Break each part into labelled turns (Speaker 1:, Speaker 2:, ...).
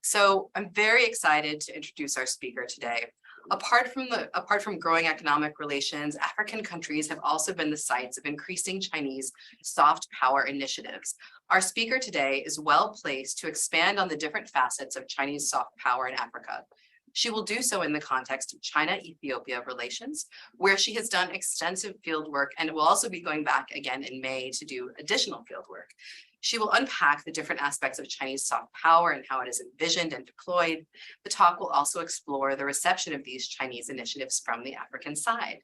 Speaker 1: So I'm very excited to introduce our speaker today. Apart from growing economic relations, African countries have also been the sites of increasing Chinese soft power initiatives. Our speaker today is well placed to expand on the different facets of Chinese soft power in Africa. She will do so in the context of China-Ethiopia relations, where she has done extensive field work and will also be going back again in May to do additional field work. She will unpack the different aspects of Chinese soft power and how it is envisioned and deployed. The talk will also explore the reception of these Chinese initiatives from the African side.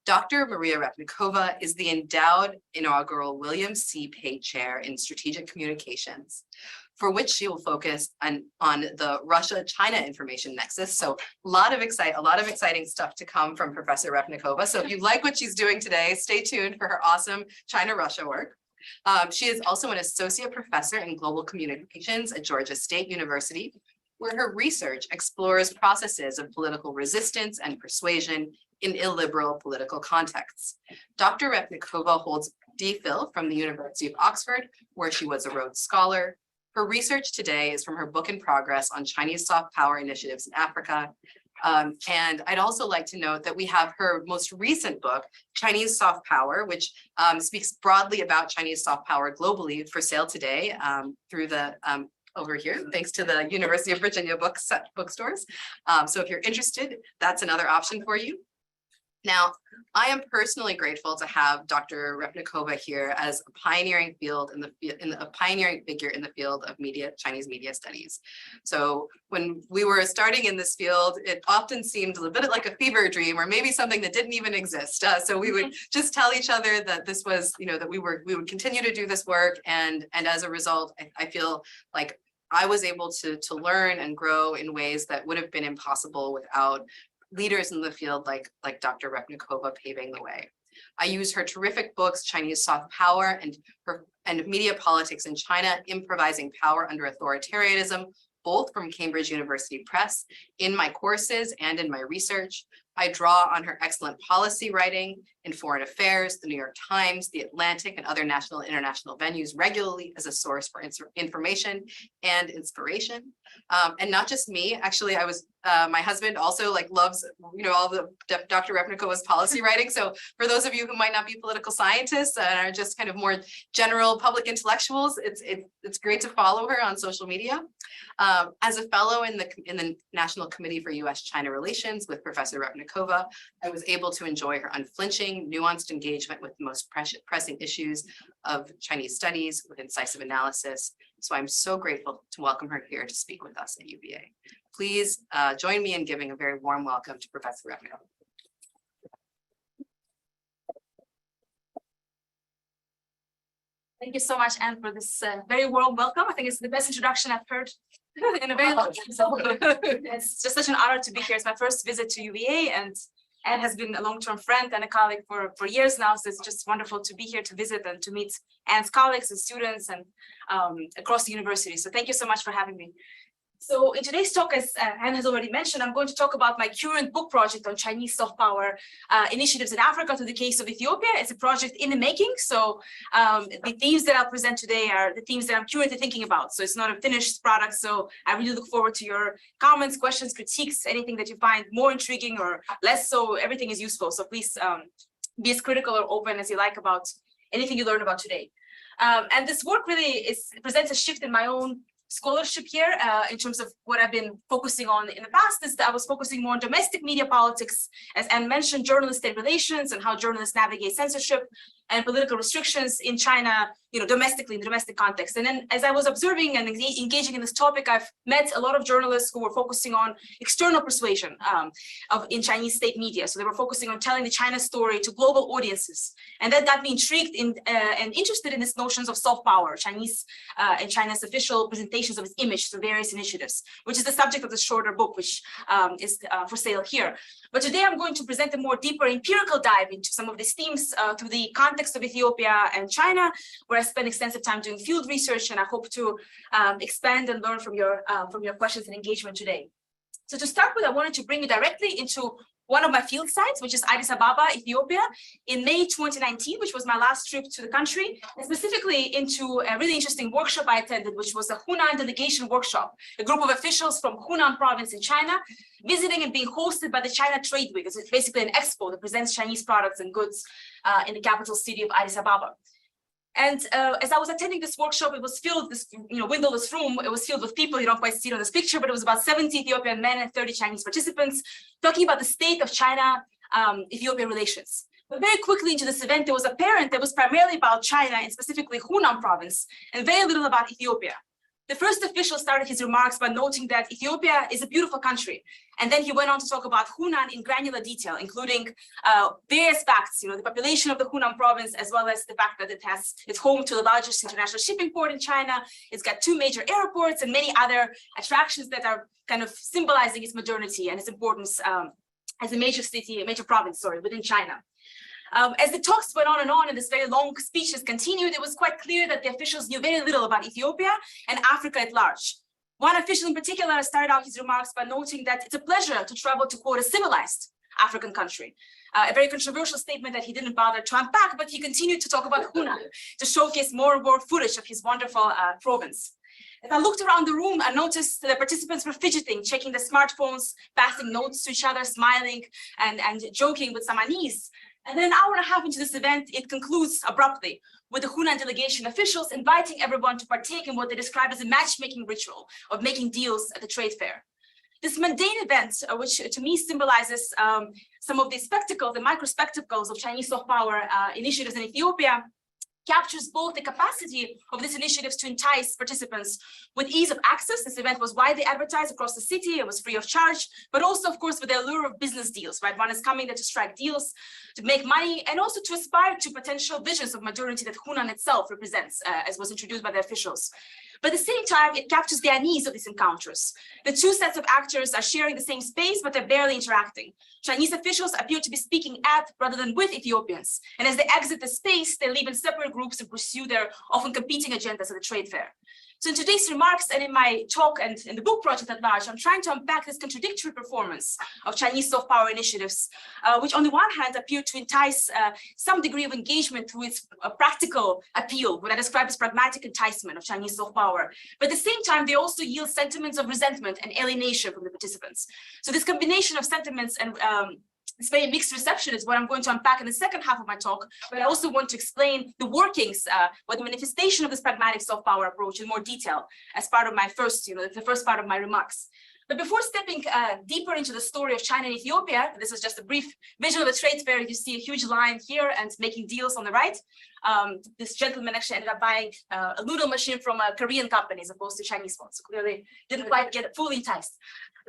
Speaker 1: Dr. Maria Repnikova is the endowed inaugural William C. Pate Chair in Strategic Communications, for which she will focus on the Russia-China information nexus. So a lot of exciting stuff to come from Professor Repnikova. So if you like what she's doing today, stay tuned for her awesome China-Russia work. She is also an associate professor in global communications at Georgia State University, where her research explores processes of political resistance and persuasion in illiberal political contexts. Dr. Repnikova holds DPhil from the University of Oxford, where she was a Rhodes Scholar. Her research today is from her book in progress on Chinese soft power initiatives in Africa. And I'd also like to note that we have her most recent book, Chinese Soft Power, which speaks broadly about Chinese soft power globally, for sale today through the over here, thanks to the University of Virginia bookstores. So if you're interested, that's another option for you. Now, I am personally grateful to have Dr. Repnikova here as a pioneering pioneering figure in the field of Chinese media studies. So when we were starting in this field, it often seemed a little bit like a fever dream, or maybe something that didn't even exist. So we would just tell each other that this was, that we would continue to do this work, and as a result, I feel like I was able to learn and grow in ways that would have been impossible without leaders in the field like Dr. Repnikova paving the way. I use her terrific books, Chinese Soft Power and Media Politics in China, Improvising Power Under Authoritarianism, both from Cambridge University Press, in my courses and in my research. I draw on her excellent policy writing in foreign affairs, the New York Times, the Atlantic, and other national and international venues regularly as a source for information and inspiration. And not just me, actually, my husband also loves, all the Dr. Repnikova's policy writing. So for those of you who might not be political scientists and are just kind of more general public intellectuals, it's great to follow her on social media. As a fellow in the National Committee for U.S.-China Relations with Professor Repnikova, I was able to enjoy her unflinching, nuanced engagement with the most pressing issues of Chinese studies with incisive analysis. So I'm so grateful to welcome her here to speak with us at UVA. Please join me in giving a very warm welcome to Professor Repnikova.
Speaker 2: Thank you so much, Anne, for this very warm welcome. I think it's the best introduction I've heard in a very long time. So it's just such an honor to be here. It's my first visit to UVA, and Anne has been a long-term friend and a colleague for years now. So it's just wonderful to be here to visit and to meet Anne's colleagues and students and across the university. So thank you so much for having me. So in today's talk, as Anne has already mentioned, I'm going to talk about my current book project on Chinese soft power initiatives in Africa through the case of Ethiopia. It's a project in the making. So the themes that I'll present today are the themes that I'm currently thinking about. So it's not a finished product. So I really look forward to your comments, questions, critiques, anything that you find more intriguing or less so. Everything is useful. So please be as critical or open as you like about anything you learn about today. And this work really presents a shift in my own scholarship here in terms of what I've been focusing on in the past. Is that I was focusing more on domestic media politics, as Anne mentioned, journalist-state relations and how journalists navigate censorship and political restrictions in China, domestically, in the domestic context. And then as I was observing and engaging in this topic, I've met a lot of journalists who were focusing on external persuasion in Chinese state media. So they were focusing on telling the China story to global audiences. And that got me intrigued and interested in these notions of soft power, and China's official presentations of its image through various initiatives, which is the subject of the shorter book, which is for sale here. But today I'm going to present a more deeper empirical dive into some of these themes through the context of Ethiopia and China, where I spent extensive time doing field research, and I hope to expand and learn from your questions and engagement today. So to start with, I wanted to bring you directly into one of my field sites, which is Addis Ababa, Ethiopia, in May 2019, which was my last trip to the country, and specifically into a really interesting workshop I attended, which was a Hunan delegation workshop, a group of officials from Hunan province in China, visiting and being hosted by the China Trade Week. It's basically an expo that presents Chinese products and goods in the capital city of Addis Ababa. And as I was attending this workshop, it was filled, this windowless room, it was filled with people. You don't quite see it on this picture, but it was about 70 Ethiopian men and 30 Chinese participants talking about the state of China-Ethiopia relations. But very quickly into this event, there was a parent that was primarily about China and specifically Hunan province and very little about Ethiopia. The first official started his remarks by noting that Ethiopia is a beautiful country. And then he went on to talk about Hunan in granular detail, including various facts, the population of the Hunan province, as well as the fact that it's home to the largest international shipping port in China. It's got 2 major airports and many other attractions that are kind of symbolizing its modernity and its importance as a major city, a major province, within China. As the talks went on and this very long speeches continued, it was quite clear that the officials knew very little about Ethiopia and Africa at large. One official in particular started out his remarks by noting that it's a pleasure to travel to, quote, a civilized African country. A very controversial statement that he didn't bother to unpack, but he continued to talk about Hunan to showcase more and more footage of his wonderful province. As I looked around the room, I noticed the participants were fidgeting, checking their smartphones, passing notes to each other, smiling and joking with some unease. And then an hour and a half into this event, it concludes abruptly with the Hunan delegation officials inviting everyone to partake in what they described as a matchmaking ritual of making deals at the trade fair. This mundane event, which to me symbolizes some of the spectacles, the micro spectacles of Chinese soft power initiatives in Ethiopia, captures both the capacity of these initiatives to entice participants with ease of access. This event was widely advertised across the city. It was free of charge, but also, of course, with the allure of business deals, right? One is coming there to strike deals, to make money, and also to aspire to potential visions of modernity that Hunan itself represents, as was introduced by the officials. But at the same time, it captures the unease of these encounters. The 2 sets of actors are sharing the same space, but they're barely interacting. Chinese officials appear to be speaking at rather than with Ethiopians. And as they exit the space, they leave in separate groups to pursue their often competing agendas at the trade fair. So in today's remarks and in my talk and in the book project at large, I'm trying to unpack this contradictory performance of Chinese soft power initiatives, which on the one hand appear to entice some degree of engagement through its practical appeal, what I describe as pragmatic enticement of Chinese soft power. But at the same time, they also yield sentiments of resentment and alienation from the participants. So this combination of sentiments and this very mixed reception is what I'm going to unpack in the second half of my talk, but I also want to explain the workings, or the manifestation of this pragmatic soft power approach in more detail as part of my first, the first part of my remarks. But before stepping deeper into the story of China and Ethiopia, this is just a brief visual of the trade fair. You see a huge line here and making deals on the right. This gentleman actually ended up buying a noodle machine from a Korean company as opposed to Chinese one, so clearly didn't quite get fully enticed.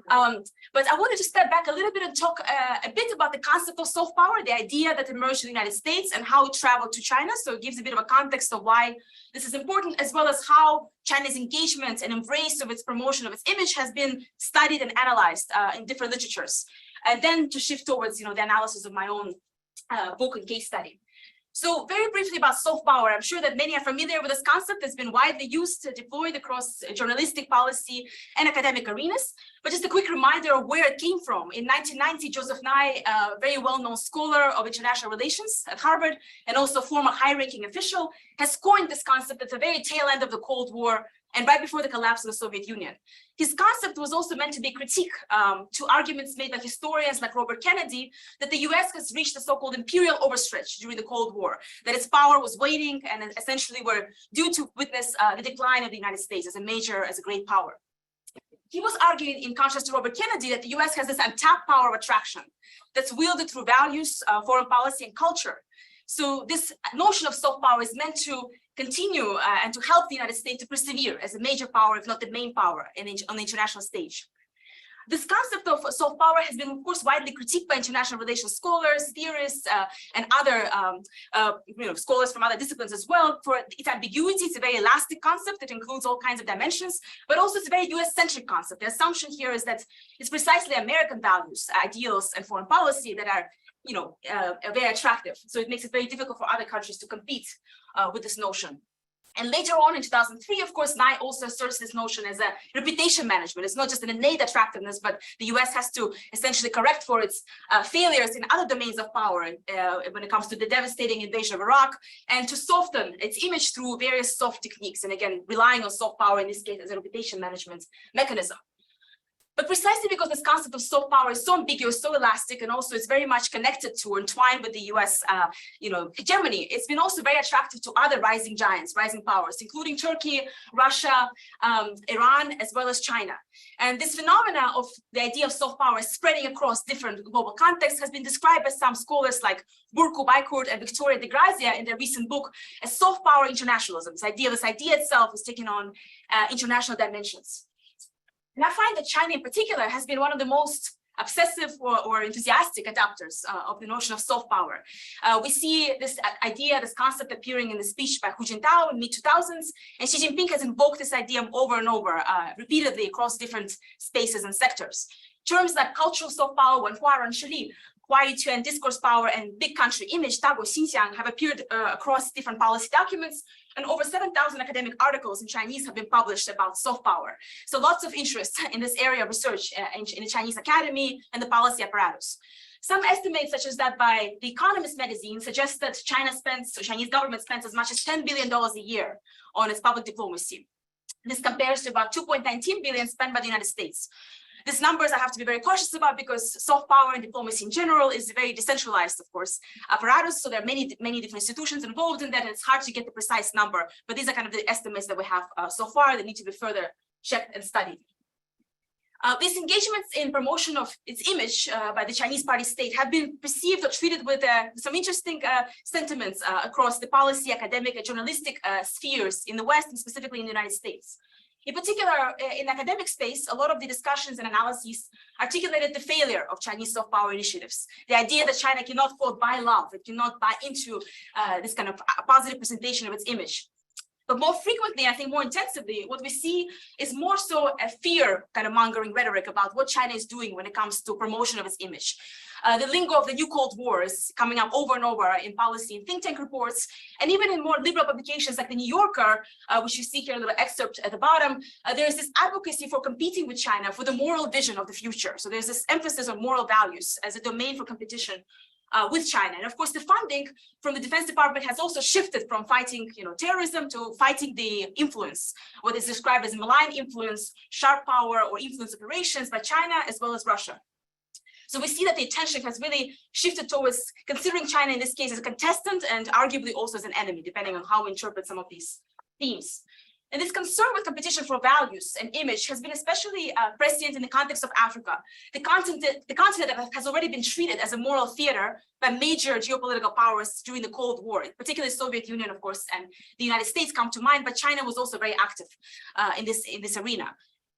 Speaker 2: But I wanted to step back a little bit and talk a bit about the concept of soft power, the idea that emerged in the United States and how it traveled to China. So it gives a bit of a context of why this is important, as well as how China's engagement and embrace of its promotion of its image has been studied and analyzed in different literatures. And then to shift towards, the analysis of my own book and case study. So very briefly about soft power, I'm sure that many are familiar with this concept. It's been widely used, deployed across journalistic, policy, and academic arenas. But just a quick reminder of where it came from. In 1990, Joseph Nye, a very well-known scholar of international relations at Harvard, and also former high-ranking official, has coined this concept at the very tail end of the Cold War and right before the collapse of the Soviet Union. His concept was also meant to be a critique to arguments made by historians like Robert Kennedy that the US has reached a so-called imperial overstretch during the Cold War, that its power was waning and essentially were due to witness the decline of the United States as a great power. He was arguing, in contrast to Robert Kennedy, that the US has this untapped power of attraction that's wielded through values, foreign policy, and culture. So this notion of soft power is meant to continue and to help the United States to persevere as a major power, if not the main power on the international stage. This concept of soft power has been, of course, widely critiqued by international relations scholars, theorists, and other scholars from other disciplines as well for its ambiguity. It's a very elastic concept that includes all kinds of dimensions, but also it's a very US-centric concept. The assumption here is that it's precisely American values, ideals, and foreign policy that are very attractive. So it makes it very difficult for other countries to compete with this notion. And later on in 2003, of course, Nye also asserts this notion as a reputation management. It's not just an innate attractiveness, but the US has to essentially correct for its failures in other domains of power when it comes to the devastating invasion of Iraq, and to soften its image through various soft techniques. And again, relying on soft power in this case as a reputation management mechanism. But precisely because this concept of soft power is so ambiguous, so elastic, and also is very much connected to or entwined with the US hegemony, it's been also very attractive to other rising giants, rising powers, including Turkey, Russia, Iran, as well as China. And this phenomena of the idea of soft power spreading across different global contexts has been described by some scholars like Burcu Baycourt and Victoria de Grazia in their recent book as soft power internationalism. This idea itself is taking on international dimensions. And I find that China in particular has been one of the most obsessive or enthusiastic adopters of the notion of soft power. We see this idea, this concept appearing in the speech by Hu Jintao in mid-2000s, and Xi Jinping has invoked this idea over and over, repeatedly across different spaces and sectors. Terms like cultural soft power, Wenhua Ranshili, and discourse power, and big country image, Daguo Xinxiang, have appeared across different policy documents, and over 7,000 academic articles in Chinese have been published about soft power. So lots of interest in this area of research in the Chinese academy and the policy apparatus. Some estimates, such as that by The Economist magazine, suggest that Chinese government spends as much as $10 billion a year on its public diplomacy. This compares to about $2.19 billion spent by the United States. These numbers I have to be very cautious about because soft power and diplomacy in general is very decentralized, of course, apparatus. So there are many different institutions involved in that, and it's hard to get the precise number. But these are kind of the estimates that we have so far that need to be further checked and studied. These engagements in promotion of its image by the Chinese party state have been perceived or treated with some interesting sentiments across the policy, academic, and journalistic spheres in the West, and specifically in the United States. In particular, in the academic space, a lot of the discussions and analyses articulated the failure of Chinese soft power initiatives. The idea that China cannot, quote, buy love, it cannot buy into this kind of positive presentation of its image. But more frequently, I think more intensively, what we see is more so a fear kind of mongering rhetoric about what China is doing when it comes to promotion of its image. The lingo of the new Cold War is coming up over and over in policy and think tank reports, and even in more liberal publications like the New Yorker, which you see here, a little excerpt at the bottom, there is this advocacy for competing with China for the moral vision of the future. So there's this emphasis on moral values as a domain for competition with China. And of course, the funding from the Defense Department has also shifted from fighting terrorism to fighting the influence, what is described as malign influence, sharp power, or influence operations by China as well as Russia. So we see that the attention has really shifted towards considering China in this case as a contestant and arguably also as an enemy, depending on how we interpret some of these themes. And this concern with competition for values and image has been especially prescient in the context of Africa, the continent that has already been treated as a moral theater by major geopolitical powers during the Cold War, particularly the Soviet Union, of course, and the United States come to mind, but China was also very active in this arena.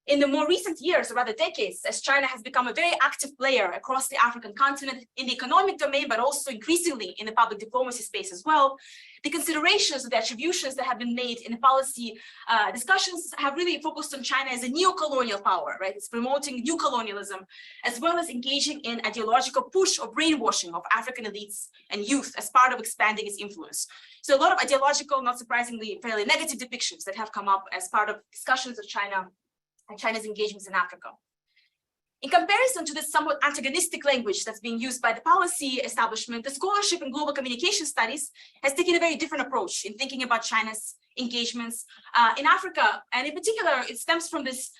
Speaker 2: In the more recent years, or rather decades, as China has become a very active player across the African continent in the economic domain, but also increasingly in the public diplomacy space as well, the considerations, the attributions that have been made in the policy discussions have really focused on China as a neo-colonial power, right? It's promoting new colonialism, as well as engaging in ideological push or brainwashing of African elites and youth as part of expanding its influence. So a lot of ideological, not surprisingly, fairly negative depictions that have come up as part of discussions of China and China's engagements in Africa. In comparison to this somewhat antagonistic language that's being used by the policy establishment, the scholarship in global communication studies has taken a very different approach in thinking about China's engagements in Africa. And in particular, it stems from this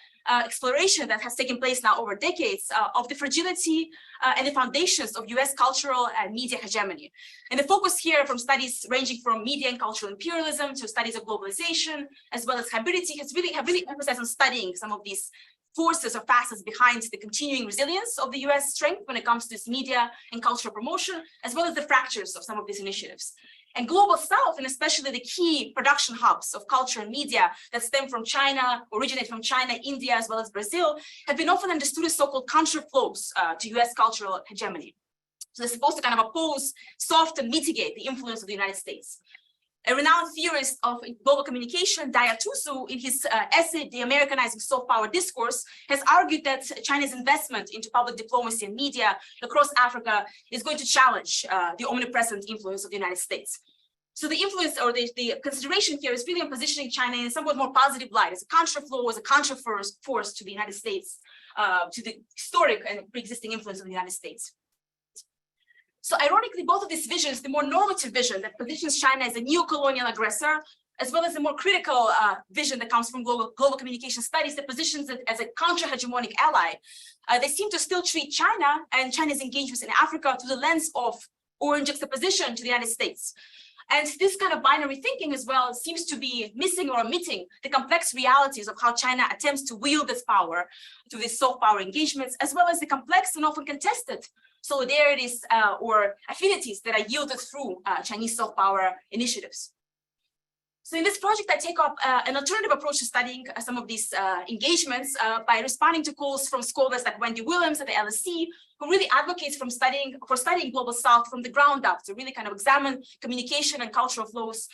Speaker 2: exploration that has taken place now over decades of the fragility and the foundations of US cultural and media hegemony. And the focus here from studies ranging from media and cultural imperialism to studies of globalization, as well as hybridity, have really emphasized on studying some of these forces or facets behind the continuing resilience of the US strength when it comes to its media and cultural promotion, as well as the fractures of some of these initiatives. And global south, and especially the key production hubs of culture and media that stem from China, originate from China, India, as well as Brazil, have been often understood as so-called counterflows to US cultural hegemony. So they're supposed to kind of oppose, soften, mitigate the influence of the United States. A renowned theorist of global communication, Daya Tusu, in his essay, The Americanizing Soft Power Discourse, has argued that China's investment into public diplomacy and media across Africa is going to challenge the omnipresent influence of the United States. So the influence or the consideration here is really on positioning China in a somewhat more positive light as a counterflow, as a counterforce to the United States, to the historic and pre-existing influence of the United States. So ironically, both of these visions, the more normative vision that positions China as a neo-colonial aggressor, as well as the more critical vision that comes from global communication studies that positions it as a counter-hegemonic ally, they seem to still treat China and China's engagements in Africa through the lens of or in juxtaposition to the United States. And this kind of binary thinking as well seems to be missing or omitting the complex realities of how China attempts to wield its power through these soft power engagements, as well as the complex and often contested solidarities or affinities that are yielded through Chinese soft power initiatives. So in this project, I take up an alternative approach to studying some of these engagements by responding to calls from scholars like Wendy Williams at the LSE, who really advocates for studying Global South from the ground up to really kind of examine communication and cultural flows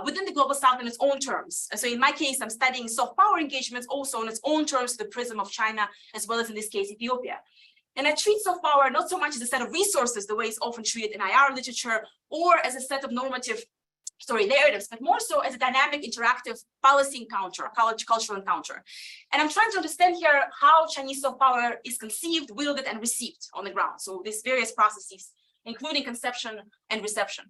Speaker 2: within the Global South in its own terms. So in my case, I'm studying soft power engagements also in its own terms through the prism of China, as well as in this case, Ethiopia. And I treat soft power not so much as a set of resources, the way it's often treated in IR literature, or as a set of normative narratives, but more so as a dynamic, interactive policy encounter, cultural encounter. And I'm trying to understand here how Chinese soft power is conceived, wielded, and received on the ground. So these various processes, including conception and reception.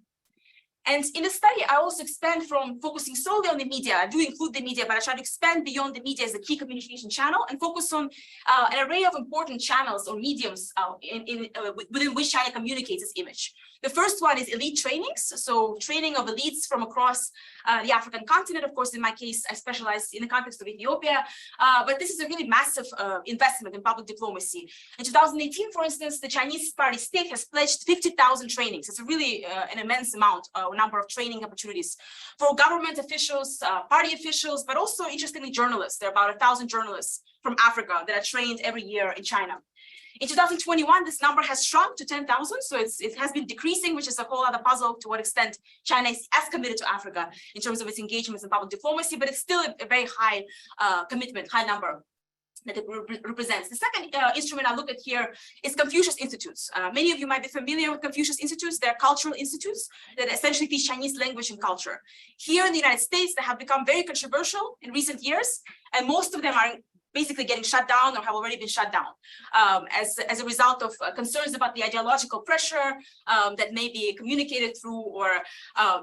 Speaker 2: And in the study, I also expand from focusing solely on the media. I do include the media, but I try to expand beyond the media as a key communication channel and focus on an array of important channels or mediums within which China communicates its image. The first one is elite trainings, so training of elites from across the African continent. Of course, in my case, I specialize in the context of Ethiopia, but this is a really massive investment in public diplomacy. In 2018, for instance, the Chinese Party state has pledged 50,000 trainings. It's a really an immense amount, number of training opportunities for government officials, party officials, but also, interestingly, journalists. There are about 1,000 journalists from Africa that are trained every year in China. In 2021, this number has shrunk to 10,000, so it has been decreasing, which is a whole other puzzle to what extent China is as committed to Africa in terms of its engagements in public diplomacy, but it's still a very high commitment, high number that it represents. The second instrument I look at here is Confucius Institutes. Many of you might be familiar with Confucius Institutes. They're cultural institutes that essentially teach Chinese language and culture. Here in the United States, they have become very controversial in recent years, and most of them are basically getting shut down or have already been shut down as a result of concerns about the ideological pressure that may be communicated through or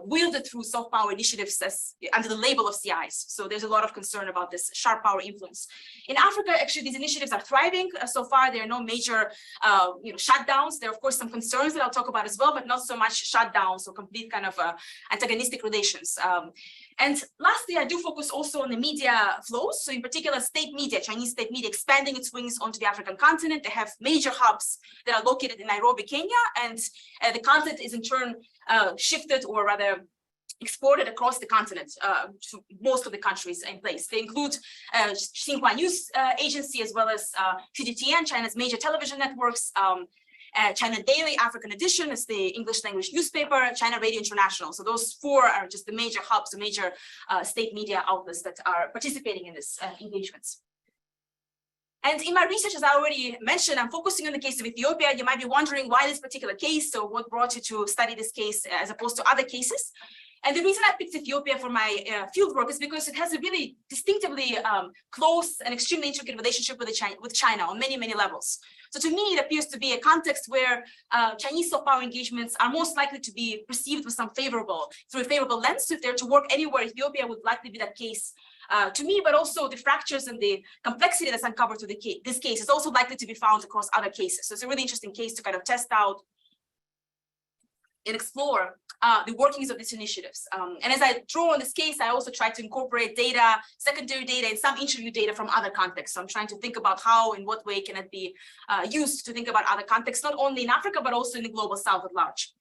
Speaker 2: wielded through soft power initiatives under the label of CIs. So there's a lot of concern about this sharp power influence. In Africa, actually, these initiatives are thriving. So far, there are no major shutdowns. There are, of course, some concerns that I'll talk about as well, but not so much shutdowns or complete kind of antagonistic relations. And lastly, I do focus also on the media flows. So in particular, state media, Chinese state media expanding its wings onto the African continent. They have major hubs that are located in Nairobi, Kenya, and the content is in turn shifted or rather exported across the continent to most of the countries in place. They include Xinhua News Agency, as well as CGTN, China's major television networks, China Daily, African Edition is the English language newspaper, China Radio International. So those four are just the major hubs, the major state media outlets that are participating in this engagements. And in my research, as I already mentioned, I'm focusing on the case of Ethiopia. You might be wondering why this particular case, so what brought you to study this case as opposed to other cases. And the reason I picked Ethiopia for my fieldwork is because it has a really distinctively close and extremely intricate relationship with China on many, many levels. So to me, it appears to be a context where Chinese soft power engagements are most likely to be perceived with some through a favorable lens. So if they're to work anywhere, Ethiopia would likely be that case to me, but also the fractures and the complexity that's uncovered through this case is also likely to be found across other cases. So it's a really interesting case to kind of test out and explore the workings of these initiatives. And as I draw on this case, I also try to incorporate data, secondary data, and some interview data from other contexts. So I'm trying to think about how, in what way can it be used to think about other contexts, not only in Africa, but also in the global South at large.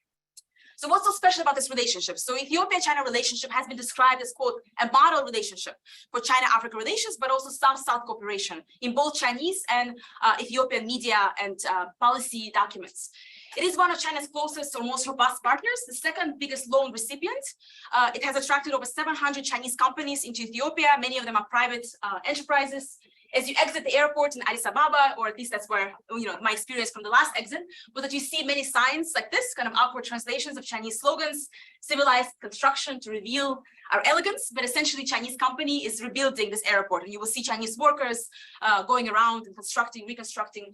Speaker 2: So what's so special about this relationship? So Ethiopia-China relationship has been described as, quote, a model relationship for China-Africa relations, but also South-South cooperation in both Chinese and Ethiopian media and policy documents. It is one of China's closest or most robust partners, the second biggest loan recipient. It has attracted over 700 Chinese companies into Ethiopia. Many of them are private enterprises. as you exit the airport in Addis Ababa, or at least that's where, my experience from the last exit, was that you see many signs like this, kind of awkward translations of Chinese slogans, civilized construction to reveal our elegance, but essentially Chinese company is rebuilding this airport, and you will see Chinese workers going around and reconstructing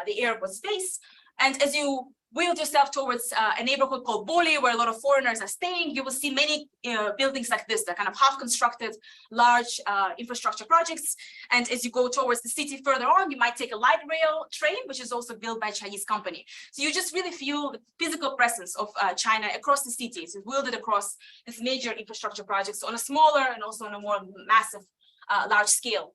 Speaker 2: the airport space. And as you wheeled yourself towards a neighborhood called Boli, where a lot of foreigners are staying, you will see many buildings like this, that kind of half-constructed, large infrastructure projects. And as you go towards the city further on, you might take a light rail train, which is also built by a Chinese company. So you just really feel the physical presence of China across the cities. It's wielded across these major infrastructure projects on a smaller and also on a more massive, large scale.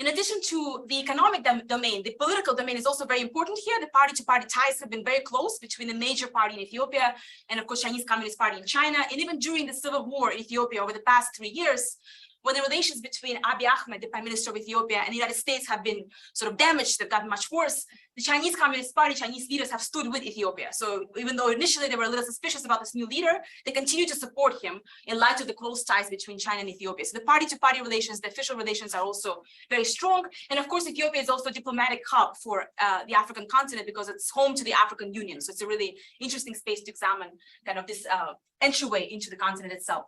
Speaker 2: In addition to the economic domain, the political domain is also very important here. The party-to-party ties have been very close between the major party in Ethiopia and, of course, Chinese Communist Party in China. And even during the civil war in Ethiopia over the past 3 years, when the relations between Abiy Ahmed, the Prime Minister of Ethiopia, and the United States have been sort of damaged, they've gotten much worse, the Chinese Communist Party, Chinese leaders have stood with Ethiopia. So even though initially they were a little suspicious about this new leader, they continue to support him in light of the close ties between China and Ethiopia. So the party-to-party relations, the official relations are also very strong. And of course, Ethiopia is also a diplomatic hub for the African continent because it's home to the African Union. So it's a really interesting space to examine kind of this entryway into the continent itself.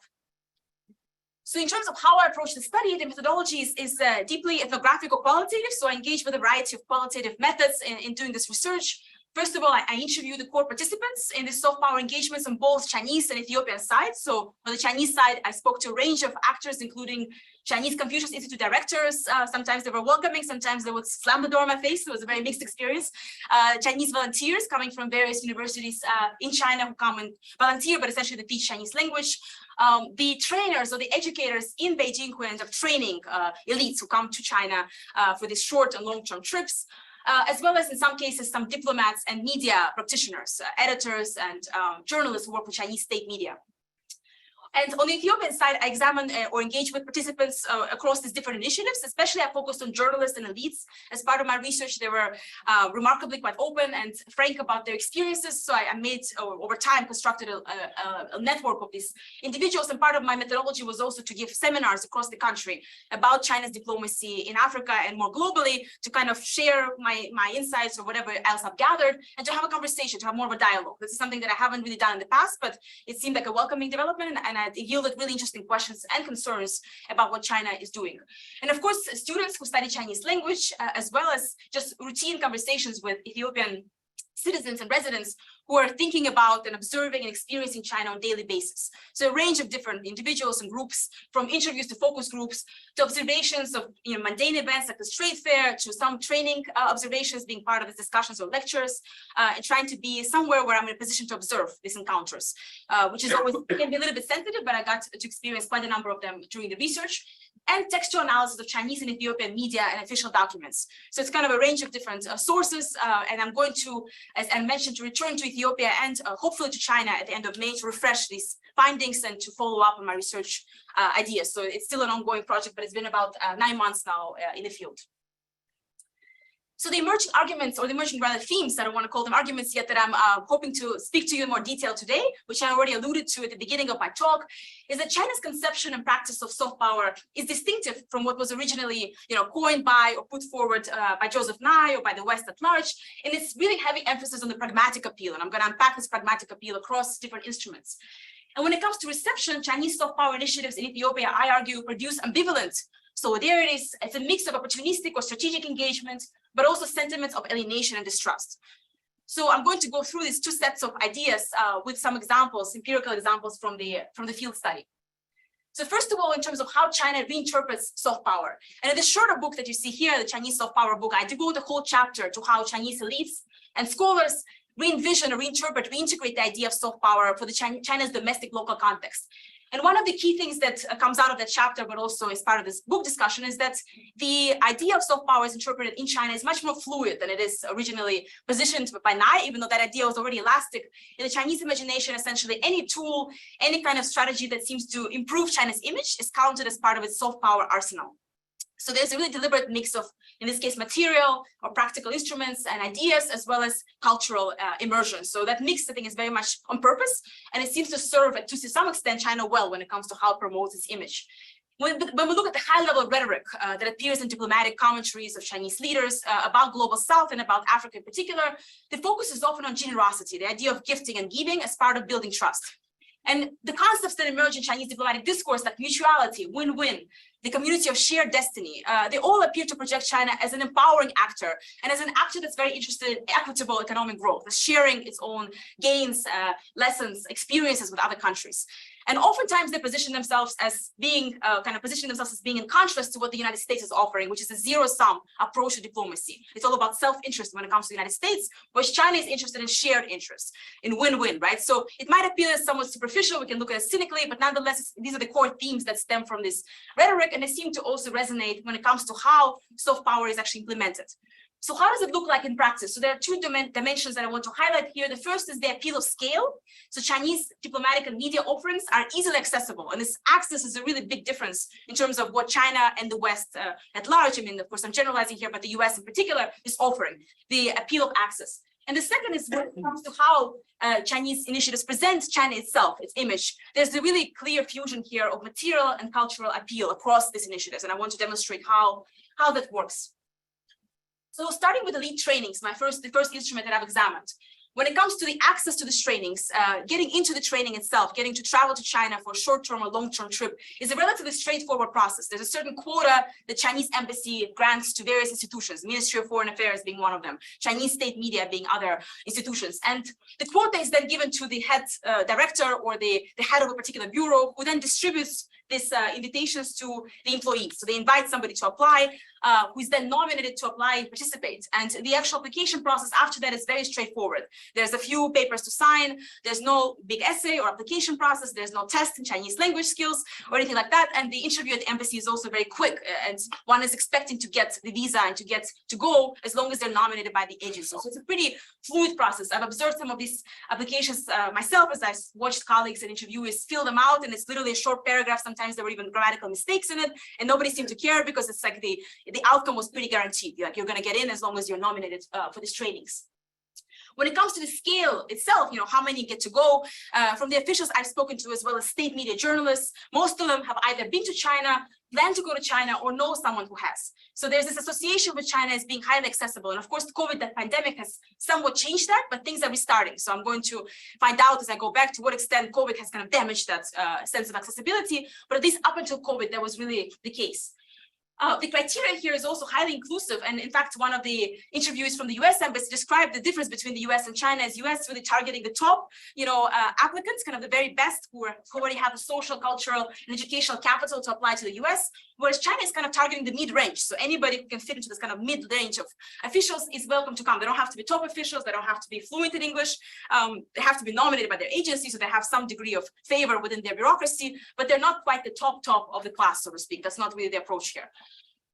Speaker 2: So in terms of how I approach the study, the methodology is deeply ethnographical qualitative. So I engage with a variety of qualitative methods in doing this research. First of all, I interview the core participants in the soft power engagements on both Chinese and Ethiopian sides. So on the Chinese side, I spoke to a range of actors, including Chinese Confucius Institute directors. Sometimes they were welcoming, sometimes they would slam the door in my face. So it was a very mixed experience. Chinese volunteers coming from various universities in China who come and volunteer, but essentially they teach Chinese language. The trainers or the educators in Beijing who end up training elites who come to China for these short and long-term trips. As well as in some cases, some diplomats and media practitioners, editors and journalists who work with Chinese state media. And on the Ethiopian side, I examine or engage with participants across these different initiatives. Especially, I focused on journalists and elites. As part of my research, they were remarkably quite open and frank about their experiences. So I made, over time, constructed a network of these individuals. And part of my methodology was also to give seminars across the country about China's diplomacy in Africa and more globally, to kind of share my insights or whatever else I've gathered, and to have a conversation, to have more of a dialogue. This is something that I haven't really done in the past, but it seemed like a welcoming development, and it yielded really interesting questions and concerns about what China is doing. And of course, students who study Chinese language, as well as just routine conversations with Ethiopian citizens and residents who are thinking about and observing and experiencing China on a daily basis. So a range of different individuals and groups, from interviews to focus groups, to observations of mundane events like the trade fair, to some training observations being part of the discussions or lectures, and trying to be somewhere where I'm in a position to observe these encounters, which is always can be a little bit sensitive, but I got to experience quite a number of them during the research. And textual analysis of Chinese and Ethiopian media and official documents. So it's kind of a range of different sources, and I'm going to, as I mentioned, to return to Ethiopia and hopefully to China at the end of May to refresh these findings and to follow up on my research ideas. So it's still an ongoing project, but it's been about 9 months now in the field. So the emerging arguments, or the emerging rather themes, I don't want to call them arguments yet, that I'm hoping to speak to you in more detail today, which I already alluded to at the beginning of my talk, is that China's conception and practice of soft power is distinctive from what was originally, coined by or put forward by Joseph Nye or by the West at large. And it's really heavy emphasis on the pragmatic appeal. And I'm going to unpack this pragmatic appeal across different instruments. And when it comes to reception, Chinese soft power initiatives in Ethiopia, I argue, produce ambivalent solidarities. It's a mix of opportunistic or strategic engagement, but also sentiments of alienation and distrust. So I'm going to go through these two sets of ideas with some examples, empirical examples from the field study. So first of all, in terms of how China reinterprets soft power, and in the shorter book that you see here, the Chinese soft power book, I devote a whole chapter to how Chinese elites and scholars re-envision or reinterpret, reintegrate the idea of soft power for the China's domestic local context. And one of the key things that comes out of that chapter, but also as part of this book discussion, is that the idea of soft power is interpreted in China is much more fluid than it is originally positioned by Nye, even though that idea was already elastic. In the Chinese imagination, essentially any tool, any kind of strategy that seems to improve China's image is counted as part of its soft power arsenal. So there's a really deliberate mix of, in this case, material or practical instruments and ideas, as well as cultural immersion. So that mix, I think, is very much on purpose, and it seems to serve, to some extent, China well when it comes to how it promotes its image. When we look at the high-level rhetoric that appears in diplomatic commentaries of Chinese leaders about Global South and about Africa in particular, the focus is often on generosity, the idea of gifting and giving as part of building trust. And the concepts that emerge in Chinese diplomatic discourse, like mutuality, win-win, the community of shared destiny, they all appear to project China as an empowering actor and as an actor that's very interested in equitable economic growth, sharing its own gains, lessons, experiences with other countries. And oftentimes they position themselves as being in contrast to what the United States is offering, which is a zero-sum approach to diplomacy. It's all about self-interest when it comes to the United States, whereas China is interested in shared interests, in win-win, right? So it might appear as somewhat superficial, we can look at it cynically, but nonetheless, these are the core themes that stem from this rhetoric, and they seem to also resonate when it comes to how soft power is actually implemented. So how does it look like in practice? So there are two dimensions that I want to highlight here. The first is the appeal of scale. So Chinese diplomatic and media offerings are easily accessible. And this access is a really big difference in terms of what China and the West at large, I mean, of course, I'm generalizing here, but the US in particular is offering, the appeal of access. And the second is when it comes to how Chinese initiatives present China itself, its image. There's a really clear fusion here of material and cultural appeal across these initiatives. And I want to demonstrate how that works. So starting with elite trainings, the first instrument that I've examined. When it comes to the access to these trainings, getting into the training itself, getting to travel to China for a short-term or long-term trip is a relatively straightforward process. There's a certain quota the Chinese embassy grants to various institutions, Ministry of Foreign Affairs being one of them, Chinese state media being other institutions. And the quota is then given to the head director or the head of a particular bureau, who then distributes these invitations to the employees. So they invite somebody to apply, who is then nominated to apply and participate. And the actual application process after that is very straightforward. There's a few papers to sign. There's no big essay or application process. There's no test in Chinese language skills or anything like that. And the interview at the embassy is also very quick. And one is expecting to get the visa and to go as long as they're nominated by the agency. So it's a pretty fluid process. I've observed some of these applications myself as I watched colleagues and interviewers fill them out. And it's literally a short paragraph. Sometimes there were even grammatical mistakes in it. And nobody seemed to care because it's like the outcome was pretty guaranteed. Like you're going to get in as long as you're nominated for these trainings. When it comes to the scale itself, how many get to go, from the officials I've spoken to, as well as state media journalists, most of them have either been to China, plan to go to China, or know someone who has. So there's this association with China as being highly accessible. And of course, the pandemic has somewhat changed that, but things are restarting. So I'm going to find out as I go back to what extent COVID has kind of damaged that sense of accessibility. But at least up until COVID, that was really the case. The criteria here is also highly inclusive. And in fact, one of the interviews from the US embassy described the difference between the US and China as US really targeting the top, applicants, kind of the very best who already have the social, cultural, and educational capital to apply to the US, whereas China is kind of targeting the mid-range. So anybody who can fit into this kind of mid-range of officials is welcome to come. They don't have to be top officials. They don't have to be fluent in English. They have to be nominated by their agency, so they have some degree of favor within their bureaucracy, but they're not quite the top of the class, so to speak. That's not really the approach here.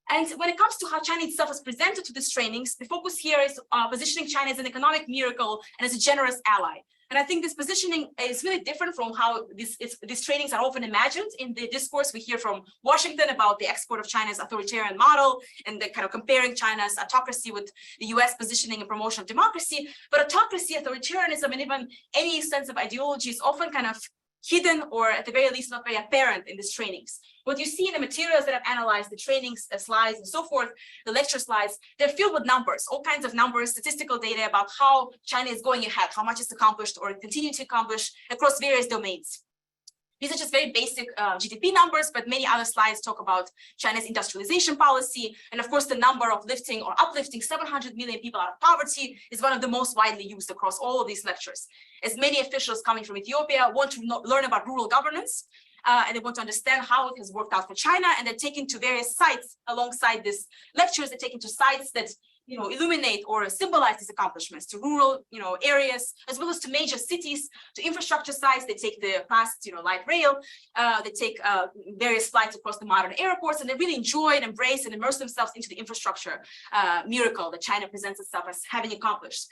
Speaker 2: And when it comes to how China itself is presented to these trainings, the focus here is positioning China as an economic miracle and as a generous ally. And I think this positioning is really different from how these trainings are often imagined in the discourse. We hear from Washington about the export of China's authoritarian model and the kind of comparing China's autocracy with the US positioning and promotion of democracy. But autocracy, authoritarianism, and even any sense of ideology is often kind of hidden, or at the very least not very apparent in these trainings. What you see in the materials that I've analyzed, the trainings, the slides and so forth, the lecture slides, they're filled with numbers, all kinds of numbers, statistical data about how China is going ahead, how much is accomplished or continuing to accomplish across various domains. These are just very basic GDP numbers, but many other slides talk about China's industrialization policy. And of course, the number of lifting or uplifting 700 million people out of poverty is one of the most widely used across all of these lectures. As many officials coming from Ethiopia want to learn about rural governance, and they want to understand how it has worked out for China, and they're taken to various sites alongside these lectures. They're taken to sites that illuminate or symbolize these accomplishments, to rural, areas, as well as to major cities, to infrastructure sites. They take the fast, light rail. They take various flights across the modern airports, and they really enjoy and embrace and immerse themselves into the infrastructure miracle that China presents itself as having accomplished.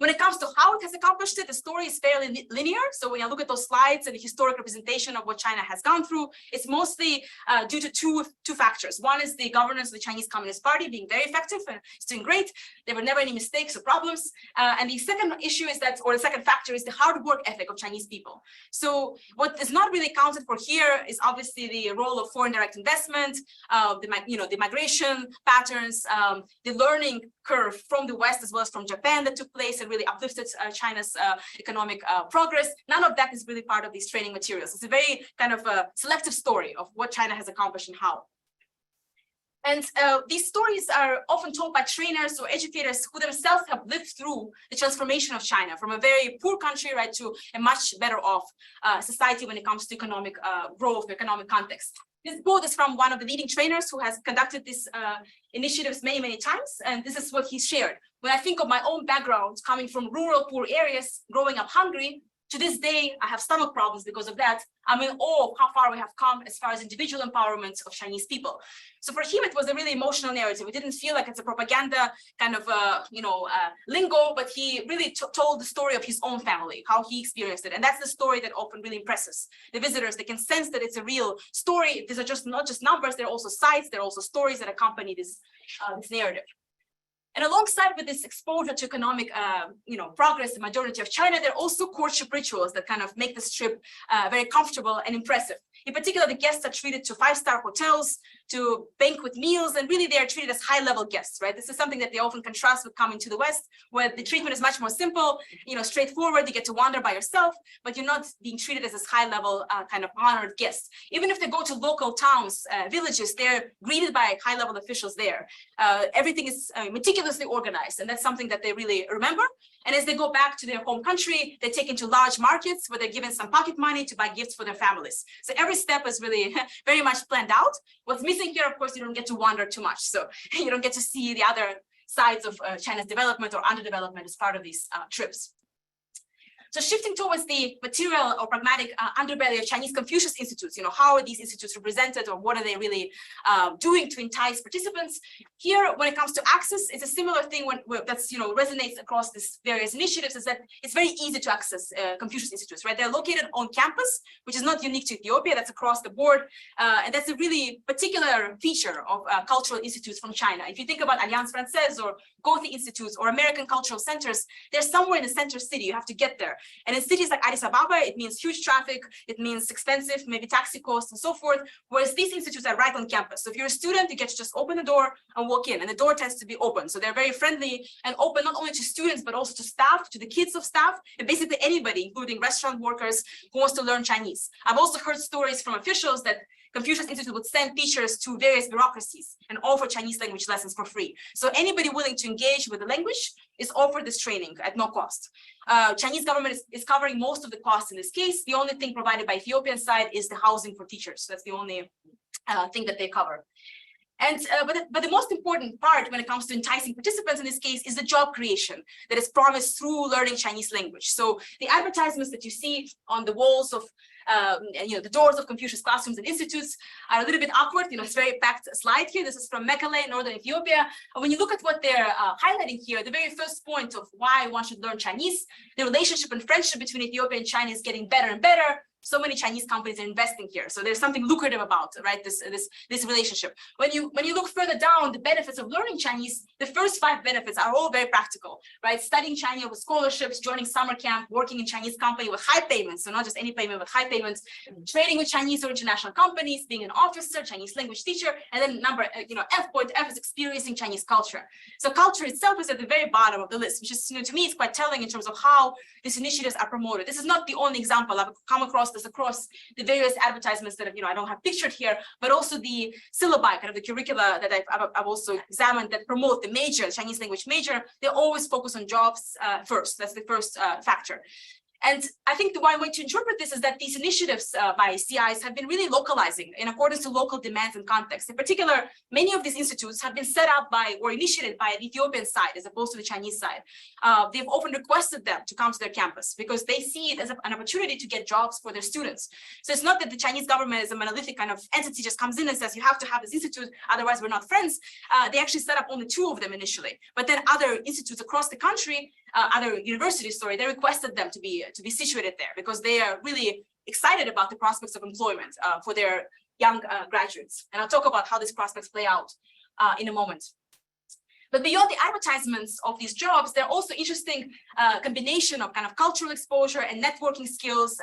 Speaker 2: When it comes to how it has accomplished it, the story is fairly linear. So when you look at those slides and the historic representation of what China has gone through, it's mostly due to two factors. One is the governance of the Chinese Communist Party being very effective and it's doing great. There were never any mistakes or problems. And the second issue is that, or the second factor is the hard work ethic of Chinese people. So what is not really accounted for here is obviously the role of foreign direct investment, the migration patterns, the learning curve from the West as well as from Japan that took place and really uplifted China's economic progress. None of that is really part of these training materials. It's a very kind of selective story of what China has accomplished and how. And these stories are often told by trainers or educators who themselves have lived through the transformation of China from a very poor country, right, to a much better off society when it comes to economic growth, economic context. This quote is from one of the leading trainers who has conducted these initiatives many, many times. And this is what he shared. When I think of my own background coming from rural poor areas, growing up hungry, to this day, I have stomach problems because of that. I'm in awe of how far we have come as far as individual empowerment of Chinese people. So for him, it was a really emotional narrative. It didn't feel like it's a propaganda kind of, lingo, but he really told the story of his own family, how he experienced it. And that's the story that often really impresses the visitors. They can sense that it's a real story. These are just not just numbers, they're also sites, they're also stories that accompany this narrative. And alongside with this exposure to economic, progress, the majority of China, there are also courtship rituals that kind of make this trip very comfortable and impressive. In particular, the guests are treated to 5-star hotels, to banquet meals, and really they are treated as high-level guests, right? This is something that they often contrast with coming to the West, where the treatment is much more simple, straightforward. You get to wander by yourself, but you're not being treated as this high-level kind of honored guest. Even if they go to local towns, villages, they're greeted by high-level officials there. Everything is meticulously organized, and that's something that they really remember. And as they go back to their home country, they're taken to large markets where they're given some pocket money to buy gifts for their families. So every step is really very much planned out. What's missing here, of course, you don't get to wander too much. So you don't get to see the other sides of China's development or underdevelopment as part of these trips. So shifting towards the material or pragmatic underbelly of Chinese Confucius institutes, how are these institutes represented or what are they really doing to entice participants? Here, when it comes to access, it's a similar thing that's resonates across these various initiatives, is that it's very easy to access Confucius institutes, right? They're located on campus, which is not unique to Ethiopia, that's across the board. And that's a really particular feature of cultural institutes from China. If you think about Alliance Française or Goethe institutes or American cultural centers, they're somewhere in the center city, you have to get there. And in cities like Addis Ababa, it means huge traffic, it means expensive, maybe taxi costs and so forth, whereas these institutes are right on campus. So if you're a student, you get to just open the door and walk in, and the door tends to be open. So they're very friendly and open, not only to students, but also to staff, to the kids of staff, and basically anybody, including restaurant workers who wants to learn Chinese. I've also heard stories from officials that Confucius Institute would send teachers to various bureaucracies and offer Chinese language lessons for free. So anybody willing to engage with the language is offered this training at no cost. Chinese government is covering most of the costs in this case. The only thing provided by Ethiopian side is the housing for teachers. So that's the only thing that they cover. And but the most important part when it comes to enticing participants in this case is the job creation that is promised through learning Chinese language. So the advertisements that you see on the walls of the doors of Confucius classrooms and institutes are a little bit awkward. It's a very packed slide here. This is from Mekelle, northern Ethiopia. And when you look at what they're highlighting here, the very first point of why one should learn Chinese, the relationship and friendship between Ethiopia and China is getting better and better. So many Chinese companies are investing here. So there's something lucrative about, right, this relationship. When you look further down, the benefits of learning Chinese, the first 5 benefits are all very practical, right? Studying Chinese with scholarships, joining summer camp, working in Chinese company with high payments, so not just any payment, but high payments, trading with Chinese or international companies, being an officer, Chinese language teacher, and then F is experiencing Chinese culture. So culture itself is at the very bottom of the list, which is, to me, it's quite telling in terms of how these initiatives are promoted. This is not the only example. I've come across this across the various advertisements that I don't have pictured here, but also the syllabi, kind of the curricula that I've also examined that promote the major, the Chinese language major. They always focus on jobs first. That's the first factor. And I think the one way to interpret this is that these initiatives by CIs have been really localizing in accordance to local demands and context. In particular, many of these institutes have been set up by or initiated by the Ethiopian side as opposed to the Chinese side. They've often requested them to come to their campus because they see it as an opportunity to get jobs for their students. So it's not that the Chinese government is a monolithic kind of entity just comes in and says, you have to have this institute, otherwise we're not friends. They actually set up only 2 of them initially, but then other institutes across the country other universities, they requested them to be situated there because they are really excited about the prospects of employment for their young graduates. And I'll talk about how these prospects play out in a moment. But beyond the advertisements of these jobs, there are also interesting combination of kind of cultural exposure and networking skills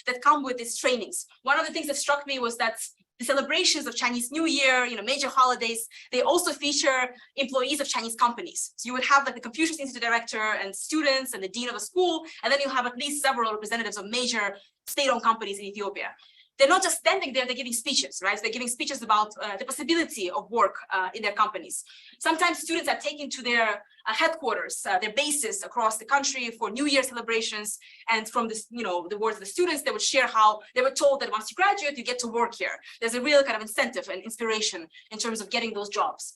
Speaker 2: that come with these trainings. One of the things that struck me was that the celebrations of Chinese New Year, major holidays, they also feature employees of Chinese companies. So you would have like the Confucius Institute director and students and the dean of a school, and then you have at least several representatives of major state-owned companies in Ethiopia. They're not just standing there, they're giving speeches, right? So they're giving speeches about the possibility of work in their companies. Sometimes students are taken to their headquarters, their bases across the country for New Year celebrations. And from this, the words of the students, they would share how they were told that once you graduate, you get to work here. There's a real kind of incentive and inspiration in terms of getting those jobs.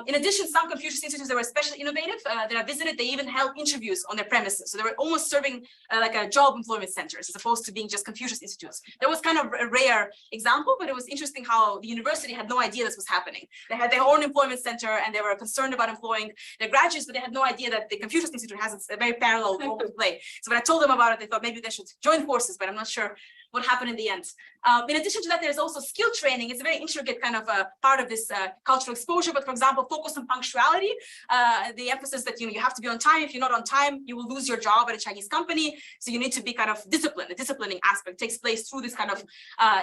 Speaker 2: In addition, some Confucius institutes that were especially innovative that I visited, they even held interviews on their premises. So they were almost serving like a job employment centers as opposed to being just Confucius institutes. That was kind of a rare example, but it was interesting how the university had no idea this was happening. They had their own employment center and they were concerned about employing their graduates, but they had no idea that the Confucius Institute has a very parallel role to play. So when I told them about it, they thought maybe they should join forces, but I'm not sure what happened in the end. In addition to that, there's also skill training. It's a very intricate kind of part of this cultural exposure, but for example, focus on punctuality, the emphasis that you have to be on time. If you're not on time, you will lose your job at a Chinese company. So you need to be kind of disciplined. The disciplining aspect takes place through this kind of